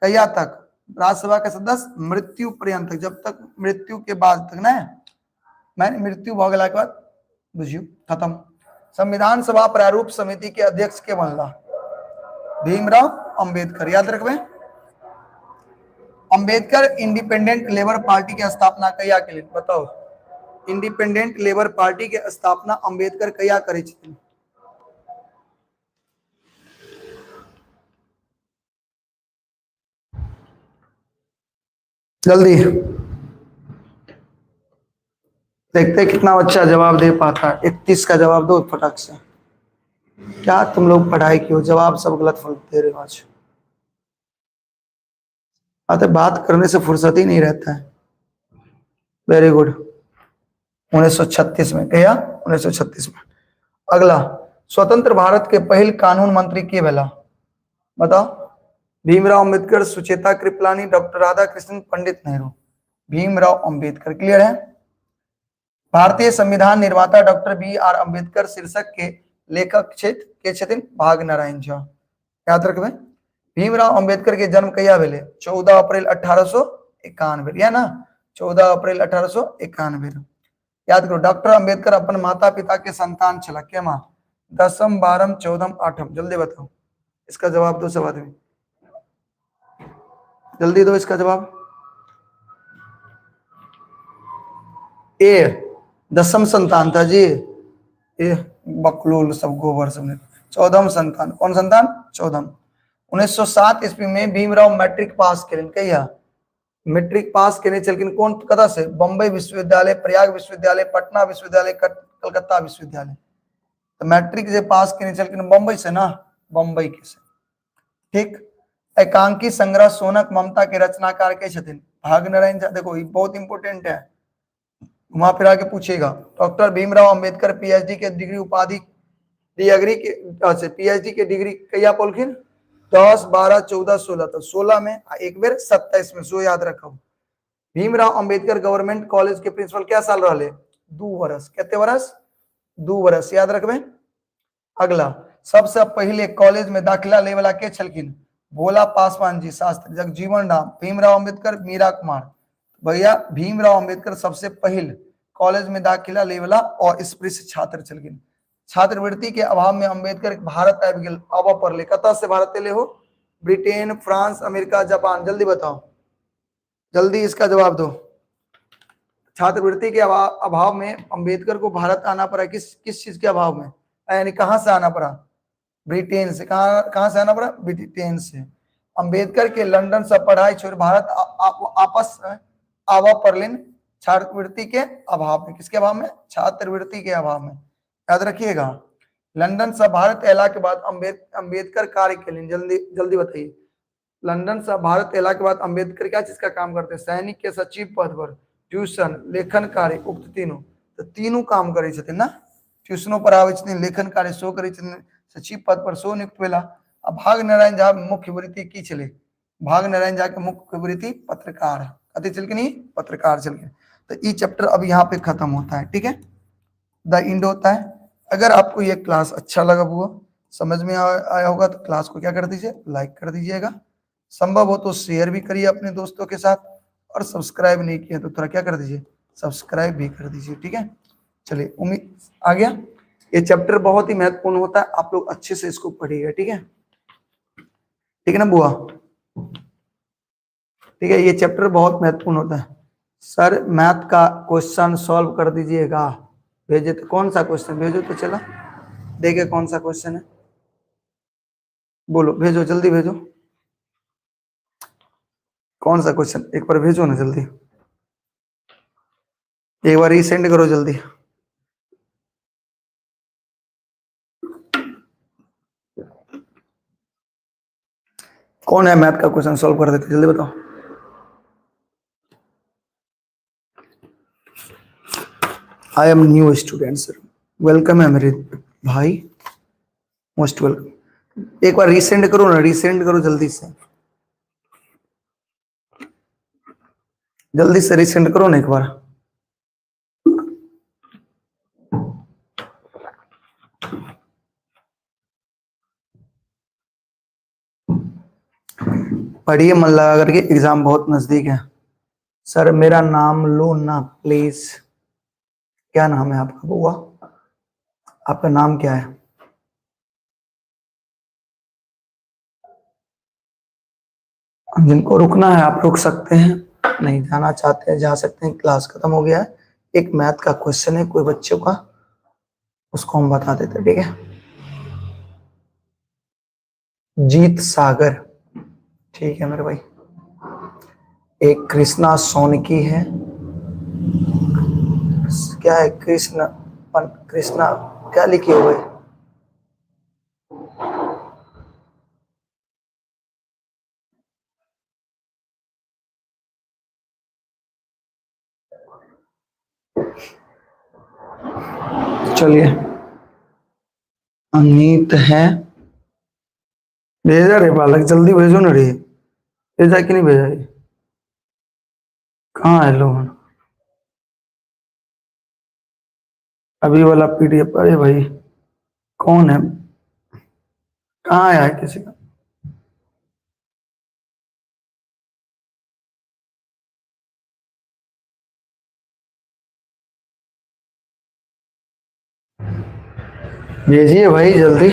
कहिया तक, राज्यसभा के सदस्य मृत्यु पर्यंत, जब तक मृत्यु के बाद तक, ना मैंने मृत्यु भ गेला के बाद बुझियो खत्म। संविधान सभा प्रारूप समिति के अध्यक्ष के बनला, भीमराव अम्बेडकर, याद रखबे। अम्बेडकर इंडिपेंडेंट लेबर पार्टी के स्थापना कहिया के लिए, बताओ। इंडिपेंडेंट लेबर पार्टी के स्थापना अम्बेडकर कहिया करे छथिन, जल्दी देखते कितना बच्चा जवाब दे पाता है। 31 का जवाब दो फटाक से। क्या तुम लोग पढ़ाई की हो, जवाब सब गलत दे रहे हो आज। आते बात करने से फुर्सत ही नहीं रहता है। Very good. 1936 में, क्या 1936 में। अगला, स्वतंत्र भारत के पहल कानून मंत्री के भेला, बताओ। भीमराव अम्बेडकर, सुचेता कृपलानी, डॉक्टर राधाकृष्णन, पंडित नेहरू। भीमराव अम्बेडकर, क्लियर है। भारतीय संविधान निर्माता डॉक्टर बी आर अम्बेडकर शीर्षक के लेखक क्षेत्र के छथिन भाग नारायण झा, याद रखबे। भीमराव अम्बेडकर के जन्म कहिया भेले, 14 अप्रैल 1891, या ना, 14 अप्रैल 1891, याद करो। डॉक्टर अम्बेडकर अपन माता पिता के संतान छला, के माँ, 10म, 12म, 14म, 8म, जल्दी बताओ। इसका जवाब दो सब आदमी, जल्दी दो इसका जवाब। ए 10म संतान था जी, ए बकलोल सब गोबर सब। 14म संतान, कौन संतान, 14म। 1907 ईस्वी में भीमराव मैट्रिक पास करें, कहिया मैट्रिक पास करने चलकिन, कौन कदा से, बम्बई विश्वविद्यालय, प्रयाग विश्वविद्यालय, पटना विश्वविद्यालय, कलकत्ता विश्वविद्यालय। तो मैट्रिक जे पास करने चलकिन बम्बई से ना, बम्बई के से, ठीक। एकांकी संग्रह सोनक ममता के रचनाकार के छथिन, भाग नारायण झा। देखो ये बहुत इंपोर्टेंट है, घुमा फिरा के पूछेगा। डॉक्टर भीमराव अंबेडकर पीएचडी के डिग्री उपाधि, डिग्री के, अच्छा पीएचडी के डिग्री कहिया पोलखिन, 10, 12, 14, 16, तो 16 में, एक बेर 27 में, सो याद रखो। भीमराव अंबेडकर गवर्नमेंट कॉलेज के प्रिंसिपल क्या साल रहे, 2 वर्ष, कितने वर्ष, 2 वर्ष, याद रखबे। अगला, सबसे पहले कॉलेज में दाखिला ले वाला के छलकिन, भोला पासवान जी शास्त्री। जगजीवन राम, भीमराव अंबेडकर, मीरा कुमार। भैया भीमराव अंबेडकर सबसे पहले कॉलेज में दाखिला ले वाला और स्पृश्य छात्र छलकिन। छात्रवृत्ति के अभाव में अंबेडकर भारत आबि गेल, अब पर ले, कत से भारत ले हो, ब्रिटेन, फ्रांस, अमेरिका, जापान, जल्दी बताओ, जल्दी इसका जवाब दो। छात्रवृत्ति के अभाव में अंबेडकर को भारत आना पड़ा, किस चीज के अभाव में, यानी कहां से आना पड़ा, ब्रिटेन से। कहां से आना पड़ा, ब्रिटेन से। अंबेडकर के लंदन से पढ़ाई छोड़ भारत आपस आवा परलिन, छात्रवृत्ति के अभाव में। किसके अभाव में, छात्रवृत्ति के अभाव में, याद रखिएगा। लंदन से भारत अला के बाद अंबेडकर कार्य के लिए, जल्दी जल्दी बताइए। लंदन से भारत अला के बाद अंबेडकर क्या चीज का काम करते हैं, सैनिक के सचिव पद पर, ट्यूशन, लेखन कार्य, उक्त तीनों। तो तीनों काम करे छथिन ना, ट्यूशनों पर आवे छथिन, लेखन कार्य सेहो करे छथिन, सचिव पद पर सेहो नियुक्त भेला। अब भाग नारायण झा मुख्य वृत्ति की छले? भाग नारायण झा के मुख्य वृत्ति पत्रकार, कथी छलखिन? पत्रकार छलखिन। तो ये चैप्टर अब यहाँ पे खत्म होता है, ठीक है, द एंड होता है। अगर आपको ये क्लास अच्छा लगा हुआ, समझ में आया होगा, तो क्लास को क्या कर दीजिए, लाइक कर दीजिएगा, संभव हो तो शेयर भी करिए अपने दोस्तों के साथ, और सब्सक्राइब नहीं किया तो थोड़ा क्या कर दीजिए, सब्सक्राइब भी कर दीजिए, ठीक है। चलिए, उम्मीद आ गया। ये चैप्टर बहुत ही महत्वपूर्ण होता है, आप लोग अच्छे से इसको पढ़िएगा, ठीक है, ठीक है ना बुआ, ठीक है। ये चैप्टर बहुत महत्वपूर्ण होता है। सर मैथ का क्वेश्चन सॉल्व कर दीजिएगा, भेजे तो कौन सा क्वेश्चन भेजो तो चला, देखे कौन सा क्वेश्चन है, बोलो, भेजो जल्दी भेजो, कौन सा क्वेश्चन, एक बार भेजो ना जल्दी, एक बार रीसेंड करो जल्दी। कौन है मैथ का क्वेश्चन सॉल्व कर देते, जल्दी बताओ। I am new student sir, welcome है मेरे भाई, मोस्ट वेलकम। एक बार रीसेंड करो ना, रीसेंड करो जल्दी से, जल्दी से रीसेंड करो ना एक बार। पढ़िए मन लगा करके, एग्जाम बहुत नजदीक है। सर मेरा नाम लो ना प्लीज। क्या नाम है आपका बुआ, आपका नाम क्या है? जिनको रुकना है आप रुक सकते हैं, नहीं जाना चाहते हैं जा सकते हैं, क्लास खत्म हो गया है। एक मैथ का क्वेश्चन है कोई बच्चों का, उसको हम बता देते हैं, ठीक है। जीत सागर, ठीक है मेरे भाई। एक कृष्णा सोनकी है, क्या है कृष्ण, कृष्णा क्या लिखे हुए? चलिए, अनीत है, भेजा रे बालक, जल्दी भेजो ना रे, भेजा कि नहीं भेजा? कहाँ है लोन? अभी वाला पीडीएफ, अरे भाई कौन है, कहाँ आया है किसी का? भेजिए भाई जल्दी।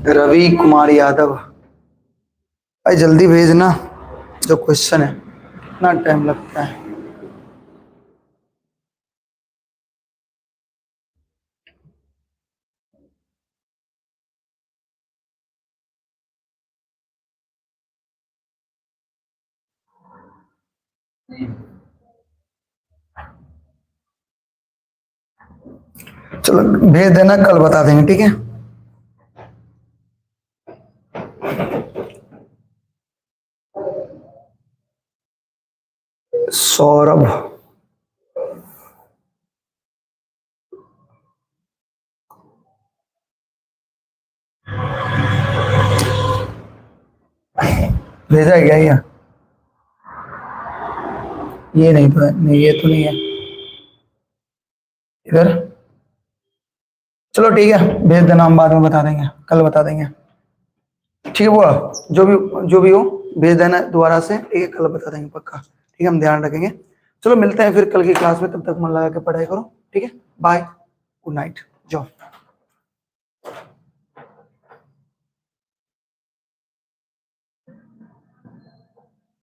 रवि कुमार यादव, भाई जल्दी भेजना जो क्वेश्चन है, इतना टाइम लगता है। चलो भेज देना, कल बता देंगे, ठीक है। सौरभ, भेजा गया ये नहीं तो है, नहीं ये तो नहीं है इधर। चलो ठीक है, भेज देना, हम बाद में बता देंगे, कल बता देंगे, ठीक है बुआ, जो भी हो भेज देना दोबारा से, ठीक है, कल बता देंगे पक्का, ठीक है, हम ध्यान रखेंगे। चलो मिलते हैं फिर कल की क्लास में, तब तक मन लगा के पढ़ाई करो, ठीक है, बाय, गुड नाइट, जाओ।